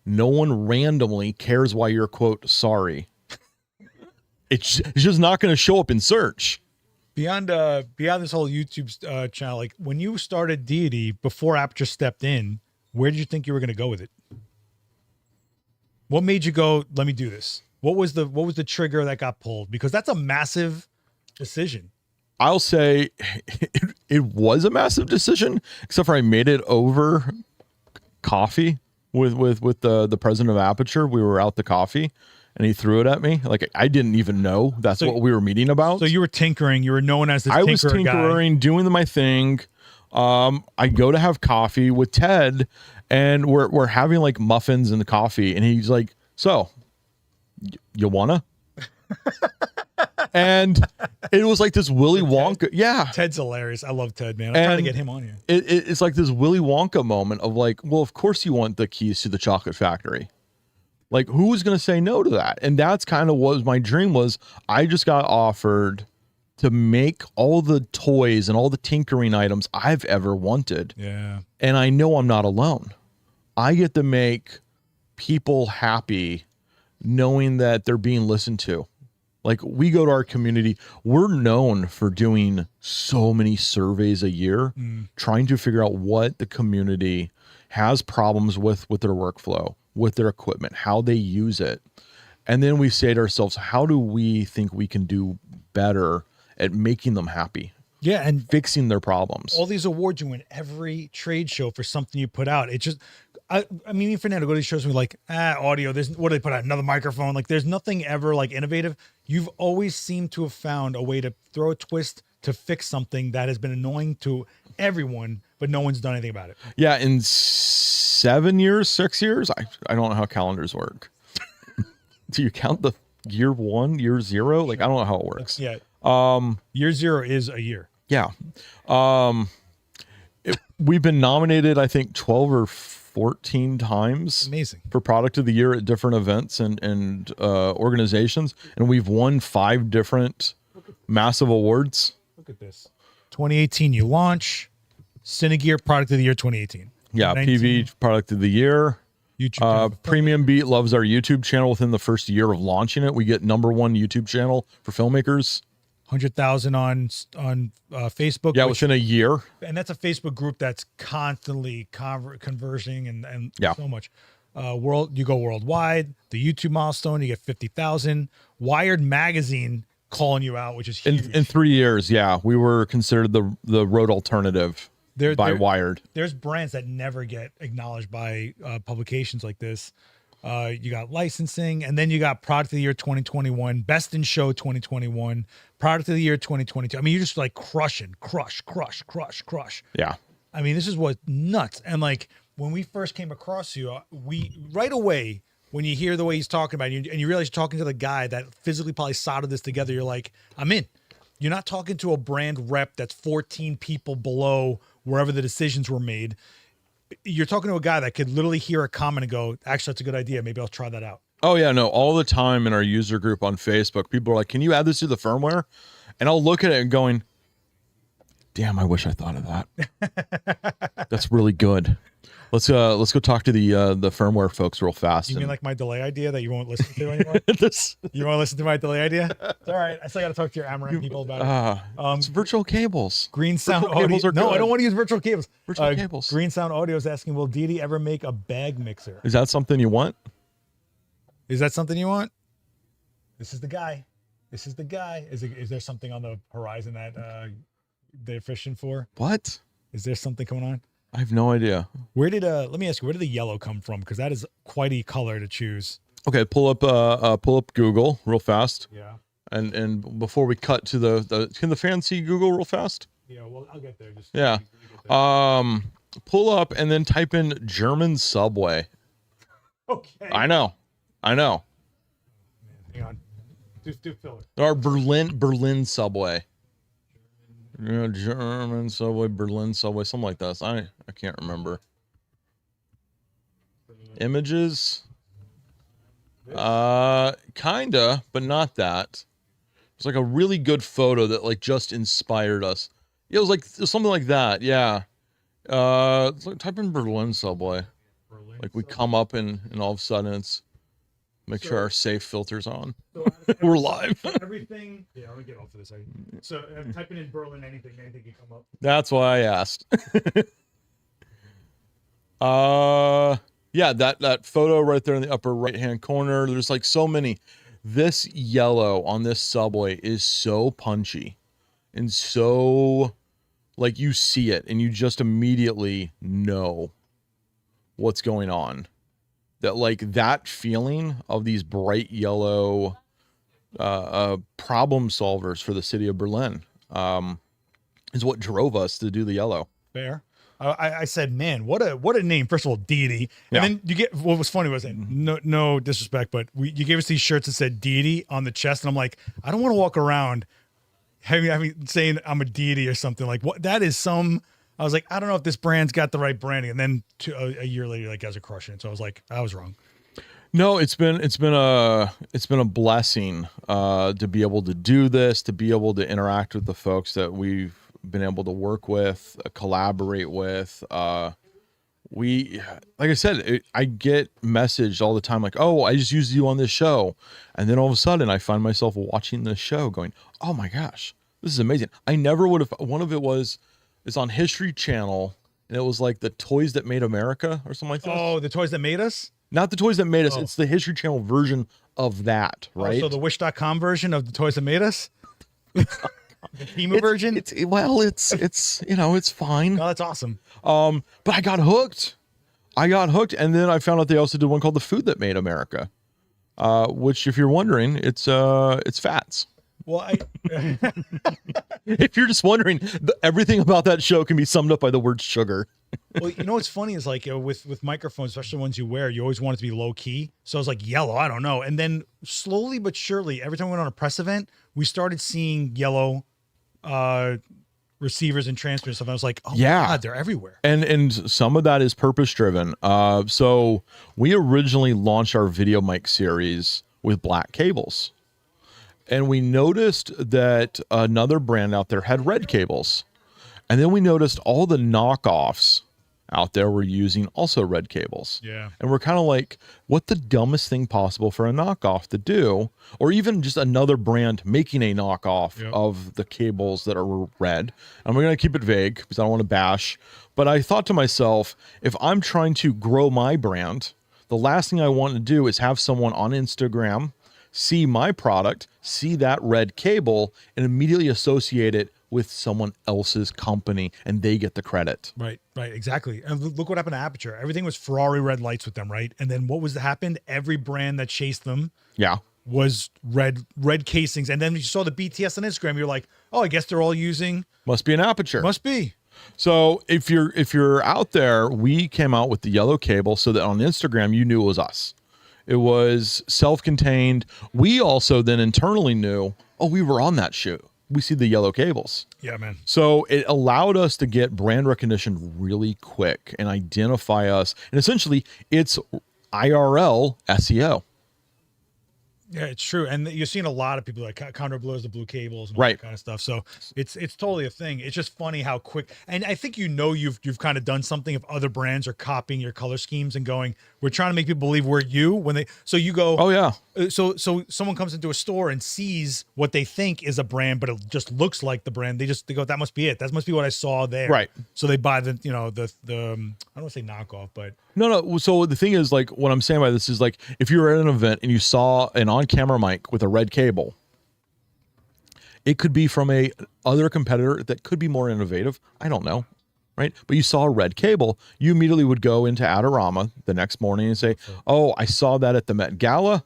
No one randomly cares why you're, quote, sorry. It's just not going to show up in search. Beyond this whole YouTube channel, like when you started Deity, before Aperture stepped in, where did you think you were going to go with it? What made you go, let me do this? What was the trigger that got pulled? Because that's a massive decision. I'll say it was a massive decision, except for I made it over coffee with the president of Aperture. We were out to coffee and he threw it at me. Like I didn't even know that's what we were meeting about. So you were tinkering. You were known as this tinker guy. I was tinkering, doing my thing. I go to have coffee with Ted and we're having like muffins and the coffee. And he's like, so you wanna? And it was like this Willy Wonka. Yeah. Ted's hilarious. I love Ted, man. I'm trying to get him on here. It's like this Willy Wonka moment of like, well, of course you want the keys to the chocolate factory. Like who's going to say no to that? And that's kind of what my dream was. I just got offered to make all the toys and all the tinkering items I've ever wanted. Yeah. And I know I'm not alone. I get to make people happy knowing that they're being listened to. Like we go to our community, we're known for doing so many surveys a year, trying to figure out what the community has problems with their workflow, with their equipment, how they use it. And then we say to ourselves, how do we think we can do better at making them happy? Yeah, and fixing their problems. All these awards you win every trade show for something you put out. It just, I mean, Fernando, go to these shows and be like, audio. There's what do they put out? Another microphone. Like, there's nothing ever like innovative. You've always seemed to have found a way to throw a twist to fix something that has been annoying to everyone, but no one's done anything about it. Yeah, in 7 years, 6 years, I don't know how calendars work. Do you count the year 1, year 0? Like, I don't know how it works. Yeah. Year 0 is a year. Yeah. We've been nominated, I think, 12 or 14 times. Amazing. For product of the year at different events and organizations, and we've won 5 different massive awards. Look at this. 2018, you launch Cinegear Product of the Year 2018. Yeah, 19, PV Product of the Year. YouTube. Premium Beat loves our YouTube channel. Within the first year of launching it, we get #1 YouTube channel for filmmakers. 100,000 on Facebook. Yeah, within a year. And that's a Facebook group that's constantly conversing and Yeah. so much. You go worldwide. The YouTube milestone, you get 50,000. Wired magazine calling you out, which is huge. In 3 years, yeah, we were considered the road alternative by Wired. There's brands that never get acknowledged by publications like this. You got licensing, and then you got Product of the Year 2021, Best in Show 2021, Product of the Year 2022. I mean, you're just like crush. Yeah. I mean, this is what nuts. And like when we first came across you, we right away, when you hear the way he's talking about it, and you realize you're talking to the guy that physically probably soldered this together, you're like, I'm in. You're not talking to a brand rep that's 14 people below wherever the decisions were made. You're talking to a guy that could literally hear a comment and go, actually, that's a good idea. Maybe I'll try that out. Oh, yeah, no, all the time in our user group on Facebook, people are like, can you add this to the firmware? And I'll look at it and going, damn, I wish I thought of that. That's really good. Let's go talk to the firmware folks real fast. You mean like my delay idea that you won't listen to anymore? You won't listen to my delay idea? It's all right. I still got to talk to your Amaranth people about it. It's virtual cables. Green Sound virtual Audio. Cables are no, good. I don't want to use virtual cables. Virtual cables. Green Sound Audio is asking, will Deity ever make a bag mixer? Is that something you want? Is that something you want? This is the guy. This is the guy. Is there something on the horizon that they're fishing for? What? Is there something going on? I have no idea. Where did let me ask you, where did the yellow come from? Because that is quite a color to choose. Okay, pull up Google real fast. Yeah. And before we cut to the can the fans see Google real fast? Yeah, well, I'll get there. Just yeah. Pull up and then type in German subway. Okay. I know. Hang on. Do filler. Or Berlin subway. German subway, Berlin subway, something like that. I can't remember. Images. Kinda, but not that. It's like a really good photo that like just inspired us. Yeah, it was something like that. Yeah. It's like, type in Berlin subway. Like we come up and all of a sudden it's make sure our safe filter's on. So we're live. Everything. Yeah, let me get off of this. So typing in Berlin, anything can come up. That's why I asked. Yeah, that photo right there in the upper right hand corner. There's like so many. This yellow on this subway is so punchy and so like you see it and you just immediately know what's going on. That like that feeling of these bright yellow problem solvers for the city of Berlin is what drove us to do the yellow. Fair. I said, man, what a name. First of all, Deity. And Yeah. then you get, what was funny was, no disrespect, but you gave us these shirts that said Deity on the chest. And I'm like, I don't want to walk around having saying I'm a deity or something. Like what that is I was like, I don't know if this brand's got the right branding. And then a year later, like guys are crushing it. So I was like, I was wrong. No, it's been a blessing to be able to do this, to be able to interact with the folks that we've been able to work with, collaborate with. We, like I said, I get messaged all the time like, oh, I just used you on this show. And then all of a sudden I find myself watching this show going, oh my gosh, this is amazing. I never would have, one of it was, it's on History Channel and it was like the Toys That Made America or something like that. Oh, the Toys That Made Us? Not the Toys That Made Us. It's the History Channel version of that, right? Oh, so the Wish.com version of the Toys That Made Us? The Timu version? It's fine. Oh, that's awesome. But I got hooked. I got hooked, and then I found out they also did one called The Food That Made America, which, if you're wondering, it's fats. Well, If you're just wondering, everything about that show can be summed up by the word sugar. well, you know what's funny is like with microphones, especially ones you wear, you always want it to be low key. So I was like, yellow, I don't know. And then slowly but surely, every time we went on a press event, we started seeing yellow receivers and transmitters. Stuff. I was like, oh Yeah. my God, they're everywhere. And some of that is purpose driven. So we originally launched our video mic series with black cables. And we noticed that another brand out there had red cables. And then we noticed all the knockoffs out there were using also red cables. Yeah. And we're kind of like, what the dumbest thing possible for a knockoff to do? Or even just another brand making a knockoff of the cables that are red. And we're going to keep it vague because I don't want to bash. But I thought to myself, if I'm trying to grow my brand, the last thing I want to do is have someone on Instagram see my product, see that red cable, and immediately associate it with someone else's company, and they get the credit. Right, exactly. And look what happened to Aperture. Everything was Ferrari red lights with them, right? And then what was happened? Every brand that chased them was red casings. And then you saw the BTS on Instagram, you're like, oh, I guess they're all using. Must be an Aperture. Must be. So if you're out there, we came out with the yellow cable so that on Instagram you knew it was us. It was self-contained. We also then internally knew, oh, we were on that shoot. We see the yellow cables. Yeah, man. So it allowed us to get brand recognition really quick and identify us. And essentially, it's IRL SEO. Yeah, it's true. And you're seeing a lot of people like Condor blows the blue cables and all Right. that kind of stuff. So it's totally a thing. It's just funny how quick. And I think you've kind of done something if other brands are copying your color schemes and going, we're trying to make people believe we're you when they. So you go, Oh yeah. So someone comes into a store and sees what they think is a brand, but it just looks like the brand. They go, that must be it. That must be what I saw there. Right. So they buy the I don't want to say knockoff, but No. So the thing is, like, what I'm saying by this is, like, if you were at an event and you saw an on-camera mic with a red cable, it could be from a other competitor that could be more innovative. I don't know. Right. But you saw a red cable, you immediately would go into Adorama the next morning and say, oh, I saw that at the Met Gala.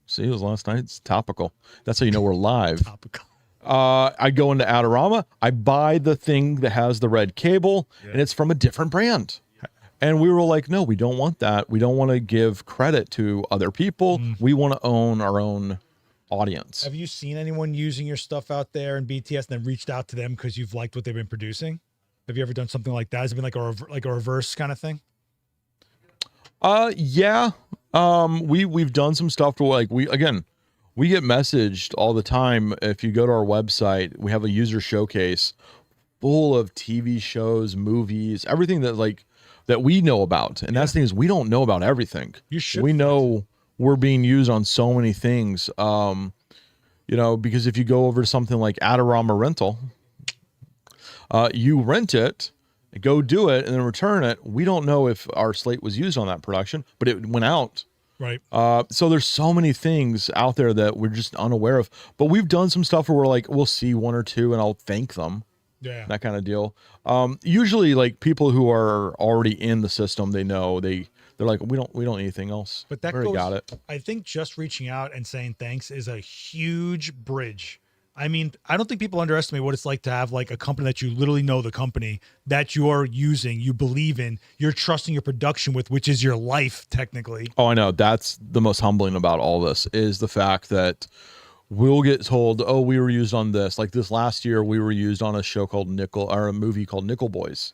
See, it was last night. It's topical. That's how you know we're live. topical. I go into Adorama, I buy the thing that has the red cable, and it's from a different brand. And we were like, no, we don't want that. We don't want to give credit to other people. We want to own our own audience. Have you seen anyone using your stuff out there in BTS and then reached out to them because you've liked what they've been producing? Have you ever done something like that? Has it been like a reverse kind of thing? Yeah. We've done some stuff to, like, we get messaged all the time. If you go to our website, we have a user showcase full of TV shows, movies, everything that we know about. And that's the thing is, we don't know about everything. You should. We know we're being used on so many things. Because if you go over to something like Adorama rental, you rent it, go do it, and then return it. We don't know if our slate was used on that production, but it went out. Right. So there's so many things out there that we're just unaware of. But we've done some stuff where we're like, we'll see one or two and I'll thank them. Yeah. That kind of deal. Usually, like, people who are already in the system, they know they're like, we don't need anything else. But that we already got it. I think just reaching out and saying thanks is a huge bridge. I mean, I don't think people underestimate what it's like to have like a company that you literally know the company that you're using, you believe in, you're trusting your production with, which is your life technically. Oh, I know. That's the most humbling about all this is the fact that we'll get told, oh, we were used on this. Like this last year, we were used on a show called a movie called Nickel Boys,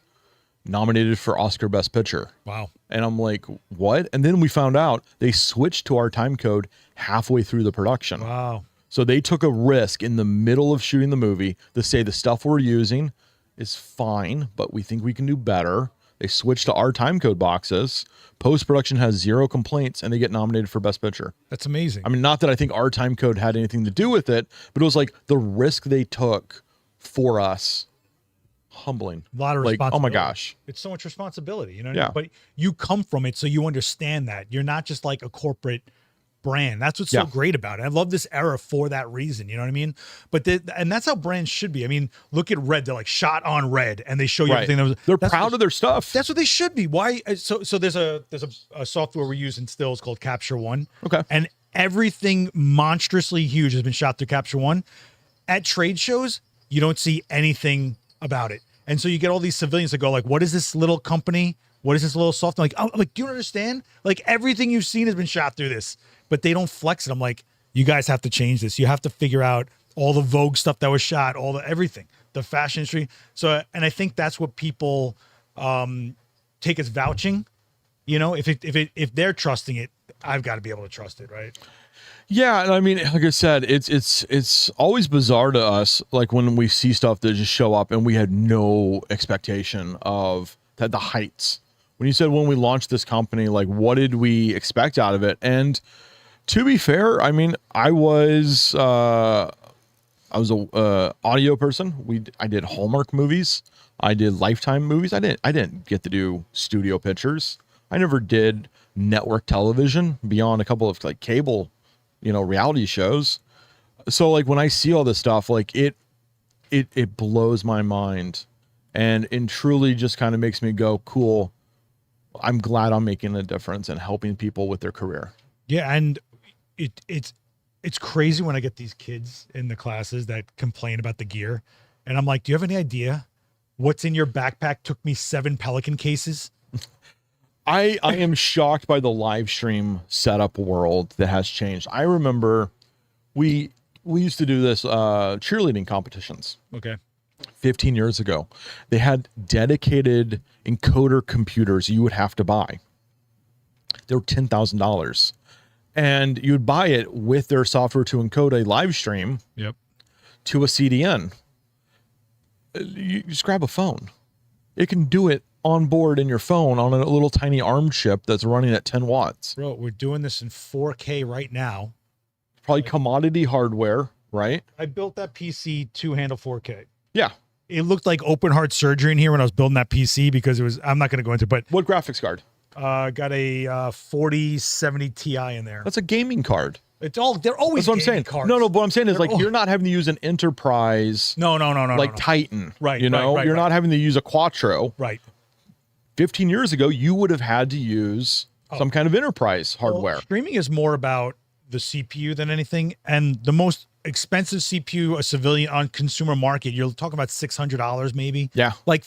nominated for Oscar Best Picture. Wow. And I'm like, what? And then we found out they switched to our time code halfway through the production. Wow. So they took a risk in the middle of shooting the movie to say the stuff we're using is fine, but we think we can do better. They switched to our time code boxes. Post-production has 0 complaints, and they get nominated for Best Picture. That's amazing. I mean, not that I think our time code had anything to do with it, but it was like the risk they took for us. Humbling. A lot of like, responsibility. oh my gosh. It's so much responsibility, you know? Yeah. But you come from it, so you understand that. You're not just like a corporate brand. That's what's so great about it. I love this era for that reason. You know what I mean? But and that's how brands should be. I mean, look at Red. They're like shot on Red, and they show you everything. They're proud of their stuff. That's what they should be. Why? So there's a software we use in stills called Capture One. Okay. And everything monstrously huge has been shot through Capture One. At trade shows, you don't see anything about it. And so you get all these civilians that go like, what is this little company? What is this little software? Like, oh, like, do you understand? Like everything you've seen has been shot through this, but they don't flex it. I'm like, you guys have to change this. You have to figure out all the Vogue stuff that was shot, all the everything, the fashion industry. So, and I think that's what people take as vouching. You know, if they're trusting it, I've got to be able to trust it, right? Yeah, and I mean, like I said, it's always bizarre to us, like when we see stuff that just show up and we had no expectation of that, the heights. When you said when we launched this company, like what did we expect out of it? And to be fair, I mean, I was a audio person. I did Hallmark movies. I did Lifetime movies. I didn't get to do studio pictures. I never did network television beyond a couple of like cable, reality shows. So like when I see all this stuff, like it blows my mind, and truly just kind of makes me go, cool. I'm glad I'm making a difference and helping people with their career. Yeah. And it's crazy when I get these kids in the classes that complain about the gear. And I'm like, do you have any idea what's in your backpack? Took me 7 Pelican cases. I am shocked by the live stream setup world that has changed. I remember we used to do this cheerleading competitions. Okay. 15 years ago. They had dedicated encoder computers you would have to buy. They were $10,000. And you would buy it with their software to encode a live stream to a CDN. You just grab a phone. It can do it on board in your phone on a little tiny ARM chip that's running at 10 watts. Bro, we're doing this in 4K right now. Probably commodity hardware, right? I built that PC to handle 4K. Yeah. It looked like open heart surgery in here when I was building that PC because it was, I'm not going to go into it, but. What graphics card? Got a 4070 Ti in there. That's a gaming card. They're always That's what I'm saying. cards. No, what I'm saying is like you're not having to use an enterprise. No. Like Titan. Right. You're not having to use a Quattro. Right. 15 years ago, you would have had to use some kind of enterprise hardware. Well, streaming is more about the CPU than anything. And the most expensive CPU a civilian on consumer market, you're talking about $600 maybe. Yeah. Like,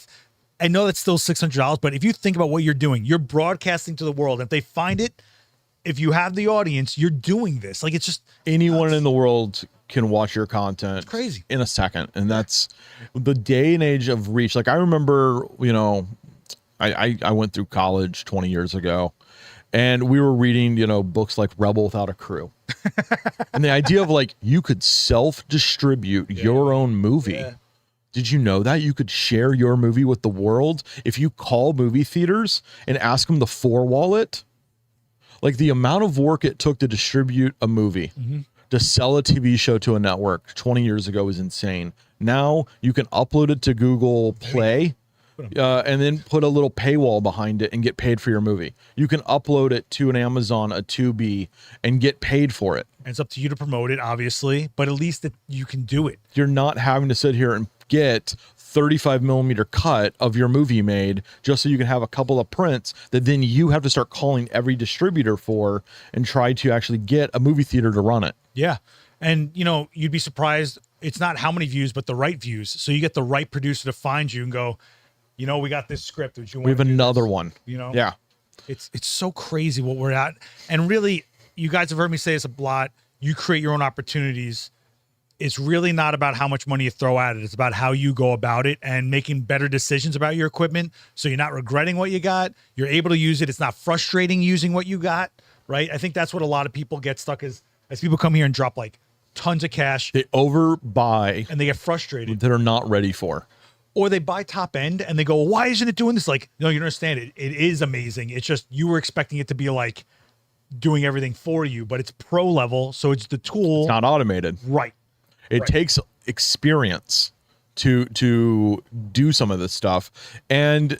I know that's still $600, but if you think about what you're doing, you're broadcasting to the world. If they find it, if you have the audience, you're doing this. Like, it's just anyone in the world can watch your content. It's crazy. In a second. And that's the day and age of reach. Like I remember, I went through college 20 years ago and we were reading, books like Rebel Without a Crew. And the idea of like, you could self-distribute your own movie. Yeah. Did you know that you could share your movie with the world? If you call movie theaters and ask them to forwall it, like the amount of work it took to distribute a movie, to sell a TV show to a network 20 years ago is insane. Now you can upload it to Google Play and then put a little paywall behind it and get paid for your movie. You can upload it to an Amazon, a Tubi, and get paid for it. And it's up to you to promote it, obviously, but at least you can do it. You're not having to sit here and get 35 millimeter cut of your movie made just so you can have a couple of prints that then you have to start calling every distributor for and try to actually get a movie theater to run it. Yeah. And you'd be surprised. It's not how many views, but the right views. So you get the right producer to find you and go, we got this script. We have another one. Yeah. It's so crazy what we're at. And really, you guys have heard me say this a lot. You create your own opportunities. It's really not about how much money you throw at it. It's about how you go about it and making better decisions about your equipment. So you're not regretting what you got. You're able to use it. It's not frustrating using what you got, right? I think that's what a lot of people get stuck as people come here and drop like tons of cash. They overbuy. And they get frustrated. That are not ready for. Or they buy top end and they go, well, why isn't it doing this? Like, no, you don't understand it. It is amazing. It's just you were expecting it to be like doing everything for you, but it's pro level. So it's the tool. It's not automated. Right. It takes experience to do some of this stuff. And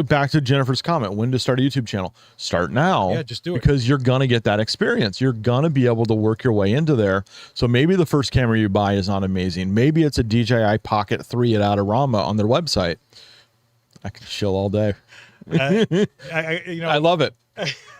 back to Jennifer's comment, when to start a YouTube channel? Start now. Yeah, just do it. Because you're gonna get that experience. You're gonna be able to work your way into there. So maybe the first camera you buy is not amazing. Maybe it's a DJI Pocket 3 at Adorama on their website. I can chill all day. I love it.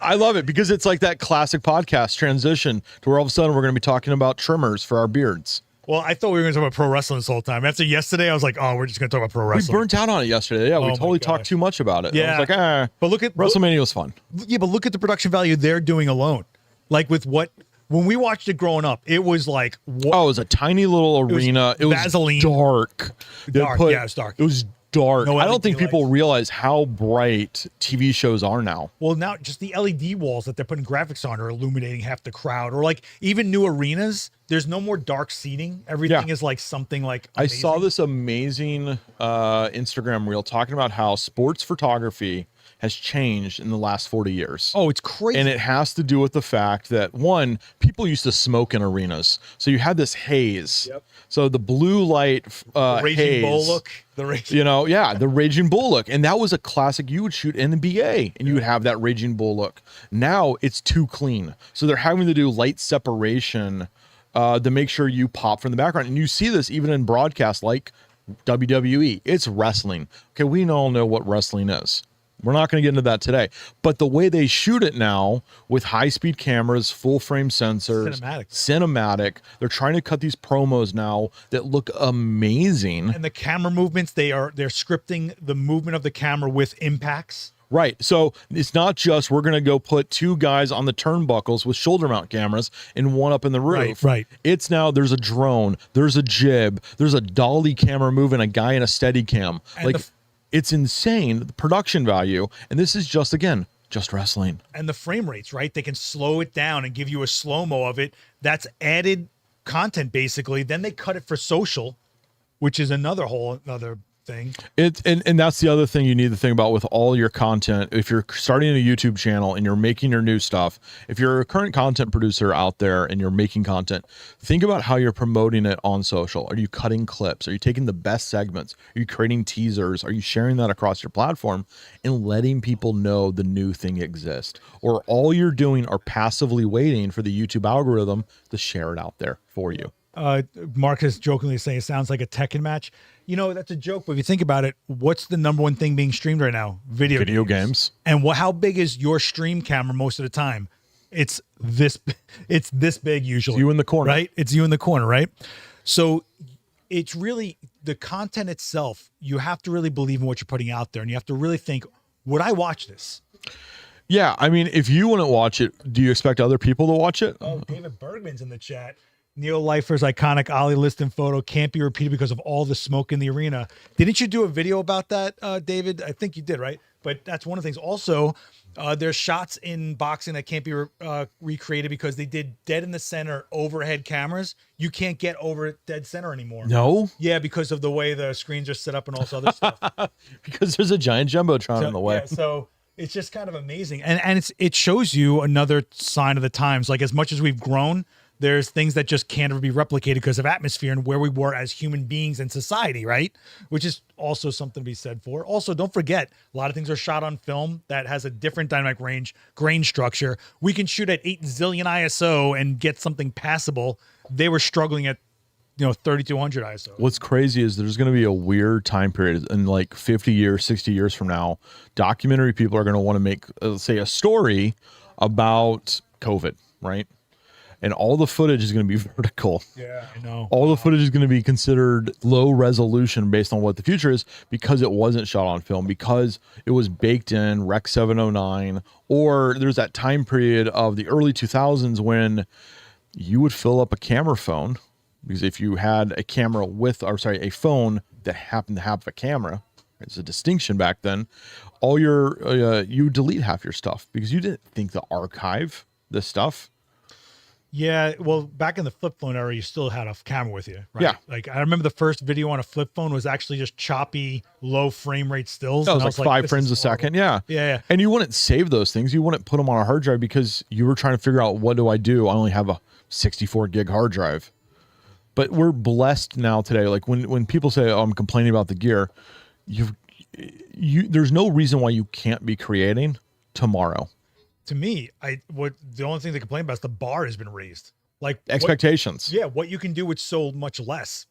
I love it because it's like that classic podcast transition to where all of a sudden we're going to be talking about trimmers for our beards. Well, I thought we were going to talk about pro wrestling this whole time. After yesterday, I was like, oh, we're just going to talk about pro wrestling. We burnt out on it yesterday. Yeah, we totally talked too much about it. Yeah. I was like, but look at WrestleMania was fun. Yeah, but look at the production value they're doing alone. Like with what, when we watched it growing up, it was like, oh, it was a tiny little arena. It was Vaseline. Dark. Yeah, it was dark. It was dark. No I don't think LED people lights. realize how bright TV shows are now. Well, now just the LED walls that they're putting graphics on are illuminating half the crowd. Or like even new arenas, there's no more dark seating. Everything is like something like amazing. I saw this amazing Instagram reel talking about how sports photography has changed in the last 40 years. Oh, it's crazy. And it has to do with the fact that, one, people used to smoke in arenas. So you had this haze. Yep. So the blue light Raging haze. Bull look. The Raging the Raging Bull look. And that was a classic. You would shoot NBA and you would have that Raging Bull look. Now it's too clean. So they're having to do light separation to make sure you pop from the background. And you see this even in broadcasts like WWE. It's wrestling. Okay, we all know what wrestling is. We're not going to get into that today. But the way they shoot it now with high-speed cameras, full-frame sensors, cinematic, they're trying to cut these promos now that look amazing. And the camera movements, they're scripting the movement of the camera with impacts. Right. So it's not just we're going to go put two guys on the turnbuckles with shoulder mount cameras and one up in the roof. Right. It's now there's a drone, there's a jib, there's a dolly camera moving a guy in a steady cam. And it's insane, the production value. And this is just, again, just wrestling. And the frame rates, right? They can slow it down and give you a slow-mo of it. That's added content, basically. Then they cut it for social, which is another thing. And that's the other thing you need to think about with all your content. If you're starting a YouTube channel and you're making your new stuff, if you're a current content producer out there and you're making content, think about how you're promoting it on social. Are you cutting clips? Are you taking the best segments? Are you creating teasers? Are you sharing that across your platform and letting people know the new thing exists? Or all you're doing are passively waiting for the YouTube algorithm to share it out there for you? Marcus jokingly saying it sounds like a Tekken match. You know, that's a joke, but if you think about it, what's the number one thing being streamed right now? Video games. And how big is your stream camera most of the time? It's this big usually. It's you in the corner. Right? It's you in the corner, right? So it's really the content itself. You have to really believe in what you're putting out there, and you have to really think, would I watch this? Yeah, I mean, if you wouldn't watch it, do you expect other people to watch it? Oh, David Bergman's in the chat. Neil Leifer's iconic Ollie Liston photo can't be repeated because of all the smoke in the arena. Didn't you do a video about that, David? I think you did, right? But that's one of the things. Also, there's shots in boxing that can't be recreated because they did dead in the center overhead cameras. You can't get over dead center anymore. No? Yeah, because of the way the screens are set up and all this other stuff. Because there's a giant jumbotron in the way. Yeah, so it's just kind of amazing. And it shows you another sign of the times. Like, as much as we've grown, there's things that just can't ever be replicated because of atmosphere and where we were as human beings in society, right? Which is also something to be said for. Also, don't forget, a lot of things are shot on film that has a different dynamic range, grain structure. We can shoot at 8 zillion ISO and get something passable. They were struggling at 3200 ISO. What's crazy is there's going to be a weird time period in like 50 years, 60 years from now. Documentary people are going to want to make, say, a story about COVID, right? And all the footage is going to be vertical. Yeah, I know. All the footage is going to be considered low resolution based on what the future is because it wasn't shot on film, because it was baked in Rec 709, or there's that time period of the early 2000s when you would fill up a camera phone, because if you had a camera a phone that happened to have a camera, it's a distinction back then, you delete half your stuff because you didn't think to archive this stuff. Yeah, well, back in the flip phone era, you still had a camera with you, right? Yeah. Like, I remember the first video on a flip phone was actually just choppy, low frame rate stills. That was like 5 frames a second. Yeah. Yeah. And you wouldn't save those things. You wouldn't put them on a hard drive because you were trying to figure out, what do I do? I only have a 64 gig hard drive. But we're blessed now today. Like when people say, "Oh, I'm complaining about the gear," there's no reason why you can't be creating tomorrow. To me, the only thing to complain about is the bar has been raised. Like Expectations. What you can do with so much less.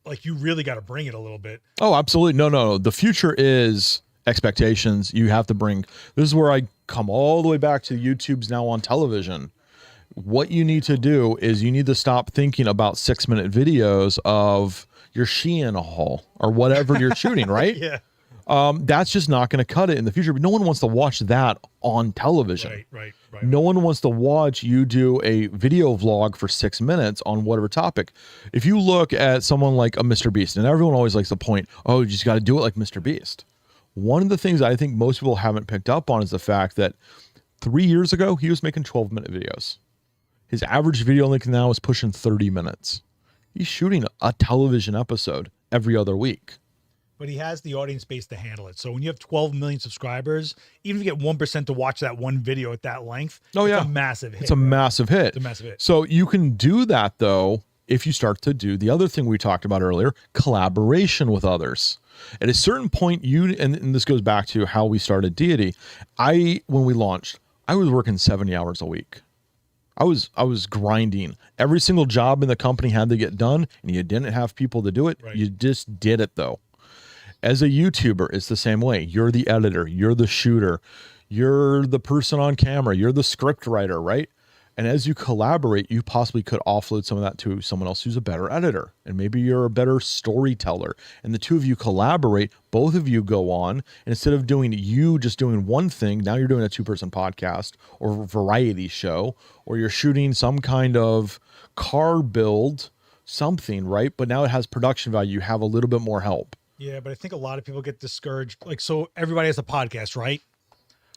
Like you really got to bring it a little bit. Oh, absolutely. No. The future is expectations. You have to bring. This is where I come all the way back to YouTube's now on television. What you need to do is you need to stop thinking about 6-minute videos of your Shein haul or whatever you're shooting, right? Yeah. That's just not going to cut it in the future. But no one wants to watch that on television. Right. No one wants to watch you do a video vlog for 6 minutes on whatever topic. If you look at someone like a MrBeast, and everyone always likes to point, oh, you just got to do it like MrBeast. One of the things I think most people haven't picked up on is the fact that 3 years ago, he was making 12-minute videos. His average video length now is pushing 30 minutes. He's shooting a television episode every other week. But he has the audience base to handle it. So when you have 12 million subscribers, even if you get 1% to watch that one video at that length, it's a massive hit. It's a massive hit. It's a massive hit. So you can do that, though, if you start to do the other thing we talked about earlier, collaboration with others. At a certain point, and this goes back to how we started Deity. When we launched, I was working 70 hours a week. I was grinding. Every single job in the company had to get done, and you didn't have people to do it. Right. You just did it, though. As a YouTuber, it's the same way. You're the editor, you're the shooter, you're the person on camera, you're the script writer, right? And as you collaborate, you possibly could offload some of that to someone else who's a better editor. And maybe you're a better storyteller. And the two of you collaborate, both of you go on. And instead of just doing one thing, now you're doing a 2-person podcast or variety show, or you're shooting some kind of car build, something, right? But now it has production value. You have a little bit more help. Yeah, but I think a lot of people get discouraged. Like, so everybody has a podcast, right?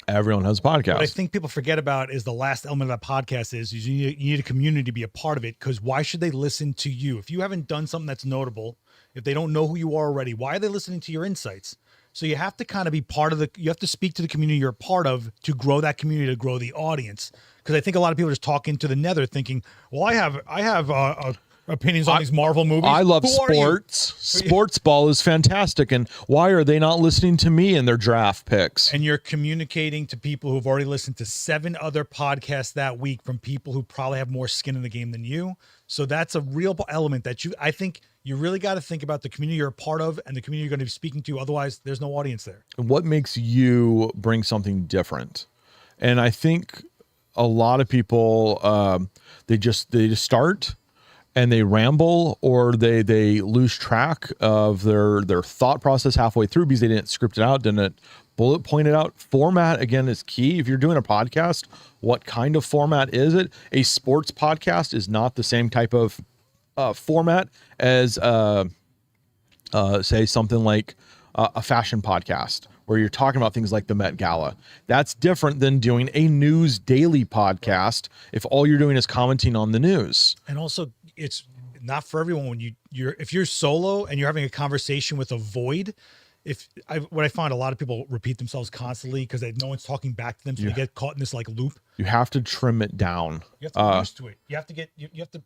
Everyone has a podcast. What I think people forget about is the last element of that podcast is you need a community to be a part of it, because why should they listen to you? If you haven't done something that's notable, if they don't know who you are already, why are they listening to your insights? So you have to kind of be part of you have to speak to the community you're a part of to grow that community, to grow the audience. Because I think a lot of people are just talking to the nether thinking, well, I have opinions on these Marvel movies. I love sports. Sports ball is fantastic. And why are they not listening to me in their draft picks? And you're communicating to people who've already listened to 7 other podcasts that week from people who probably have more skin in the game than you. So that's a real element that I think you really got to think about the community you're a part of and the community you're going to be speaking to. Otherwise, there's no audience there. What makes you bring something different? And I think a lot of people, they just start and they ramble, or they lose track of their thought process halfway through because they didn't script it out, didn't bullet point it out. Format, again, is key. If you're doing a podcast, what kind of format is it? A sports podcast is not the same type of format as, say, something like a fashion podcast, where you're talking about things like the Met Gala. That's different than doing a news daily podcast if all you're doing is commenting on the news. And also, it's not for everyone when if you're solo and you're having a conversation with a void. What I find, a lot of people repeat themselves constantly because no one's talking back to them, so they get caught in this like loop. You have to trim it down. You have to get used to it. You have to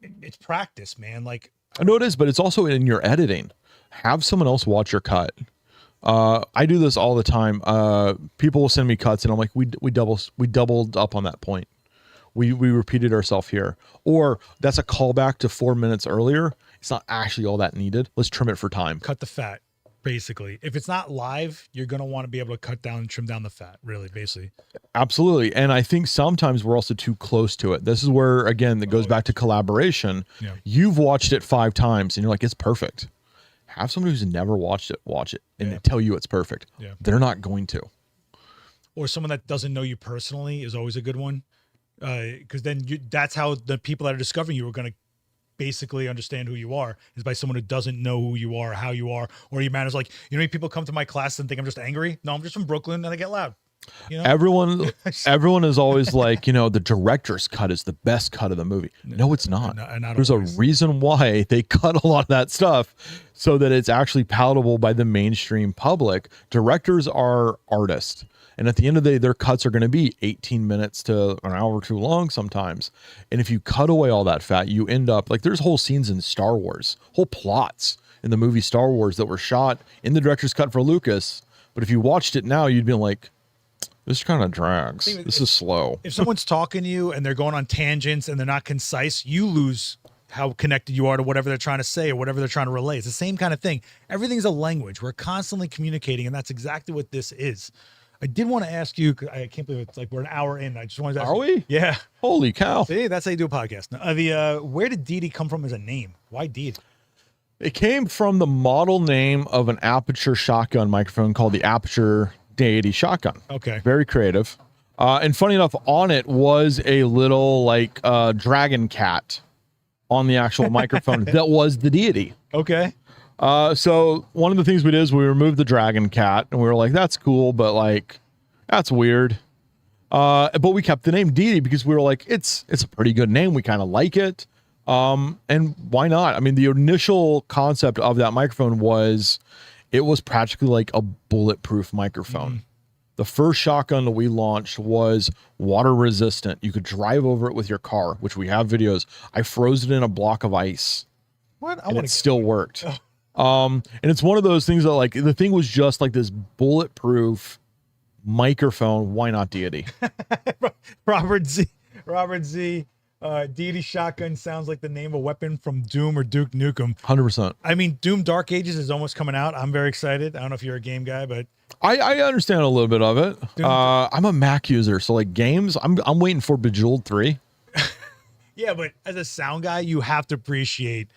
it's practice, man. Like, I know it is, but it's also in your editing. Have someone else watch your cut. I do this all the time. People will send me cuts and I'm like, we doubled up on that point. We repeated ourselves here. Or that's a callback to 4 minutes earlier. It's not actually all that needed. Let's trim it for time. Cut the fat, basically. If it's not live, you're going to want to be able to cut down and trim down the fat, really, basically. Absolutely. And I think sometimes we're also too close to it. This is where, again, that goes back to collaboration. Yeah. You've watched it 5 times and you're like, it's perfect. Have somebody who's never watched it watch it and tell you it's perfect. Yeah. They're not going to. Or someone that doesn't know you personally is always a good one. Because then that's how the people that are discovering you are going to basically understand who you are, is by someone who doesn't know who you are, how you are, or you manage. Like, people come to my class and think I'm just angry. No, I'm just from Brooklyn and I get loud. Everyone is always like, the director's cut is the best cut of the movie. No, it's not. There's a reason why they cut a lot of that stuff so that it's actually palatable by the mainstream public. Directors are artists. And at the end of the day, their cuts are going to be 18 minutes to an hour too long sometimes. And if you cut away all that fat, you end up like there's whole scenes in Star Wars, whole plots in the movie Star Wars that were shot in the director's cut for Lucas. But if you watched it now, you'd be like, this kind of drags. This is slow. If someone's talking to you and they're going on tangents and they're not concise, you lose how connected you are to whatever they're trying to say or whatever they're trying to relay. It's the same kind of thing. Everything's a language. We're constantly communicating, and that's exactly what this is. I did want to ask you, 'cause I can't believe it's like we're an hour in. I just wanted to ask Are we? Yeah. Holy cow. See, that's how you do a podcast. Where did Deity come from as a name? Why Deity? It came from the model name of an Aperture shotgun microphone called the Aperture Deity Shotgun. Okay. Very creative. And funny enough, on it was a little like dragon cat on the actual microphone that was the Deity. Okay. So one of the things we did is we removed the dragon cat, and we were like, that's cool, but like, that's weird. But we kept the name Deity because we were like, it's a pretty good name. We kind of like it. And why not? I mean, the initial concept of that microphone was, it was practically like a bulletproof microphone. Mm-hmm. The first shotgun that we launched was water resistant. You could drive over it with your car, which we have videos. I froze it in a block of ice. What? And it still worked. And it's one of those things that like, the thing was just like this bulletproof microphone. Why not Deity? Robert Z. Deity shotgun sounds like the name of a weapon from Doom or Duke Nukem. 100%. I mean, Doom Dark Ages is almost coming out. I'm very excited. I don't know if you're a game guy, but I understand a little bit of it. I'm a Mac user, so like games, I'm waiting for Bejeweled 3. Yeah, but as a sound guy, you have to appreciate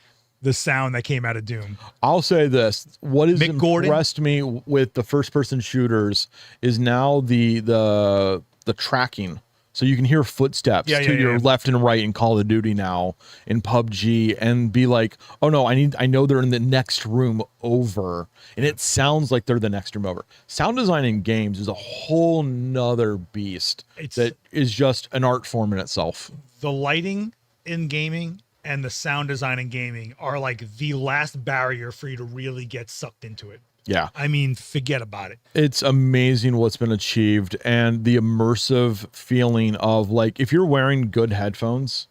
the sound that came out of Doom. I'll say this: what has Gordon? impressed me with the first-person shooters is now the tracking. So you can hear footsteps to your left and right in Call of Duty now in PUBG and be like, oh no, I know they're in the next room over. And it sounds like they're the next room over. Sound design in games is a whole nother beast that is just an art form in itself. The lighting in gaming and the sound design in gaming are like the last barrier for you to really get sucked into it. Yeah. I mean, forget about it. It's amazing what's been achieved, and the immersive feeling of like, if you're wearing good headphones,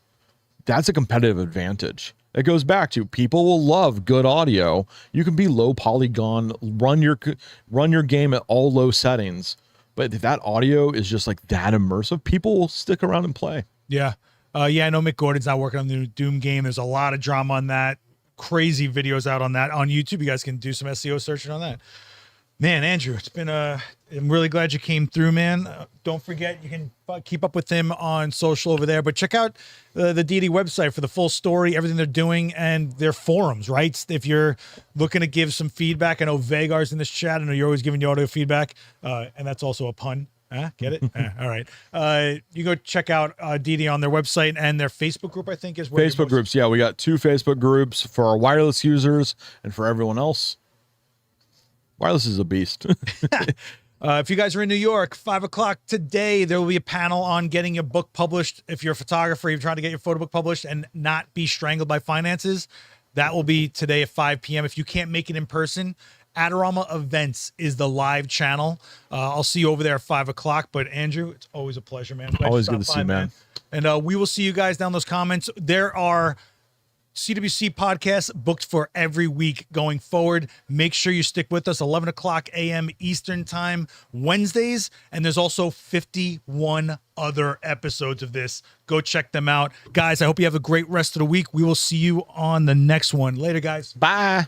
that's a competitive advantage. It goes back to people will love good audio. You can be low polygon, run your game at all low settings. But if that audio is just like that immersive, people will stick around and play. Yeah. Yeah, I know Mick Gordon's not working on the new Doom game. There's a lot of drama on that. Crazy videos out on that on YouTube. You guys can do some SEO searching on that. Man, Andrew, it's been I'm really glad you came through, man. Don't forget, you can keep up with him on social over there, but check out the Deity website for the full story, everything they're doing, and their forums, right? If you're looking to give some feedback, I know Vagar's in this chat. I know you're always giving you audio feedback, and that's also a pun. Get it? All right. You go check out Deity on their website, and their Facebook group, I think, is where Facebook groups. Yeah, we got 2 Facebook groups for our wireless users and for everyone else. Wireless is a beast. If you guys are in New York, 5 o'clock today, there will be a panel on getting your book published. If you're a photographer, you're trying to get your photo book published and not be strangled by finances, that will be today at 5 p.m. If you can't make it in person, Adorama Events is the live channel. I'll see you over there at 5 o'clock. But Andrew, it's always a pleasure, man. Always good to see you, man. And we will see you guys down those comments. There are CWC podcasts booked for every week going forward. Make sure you stick with us, 11 o'clock a.m. Eastern time, Wednesdays. And there's also 51 other episodes of this. Go check them out. Guys, I hope you have a great rest of the week. We will see you on the next one. Later, guys. Bye.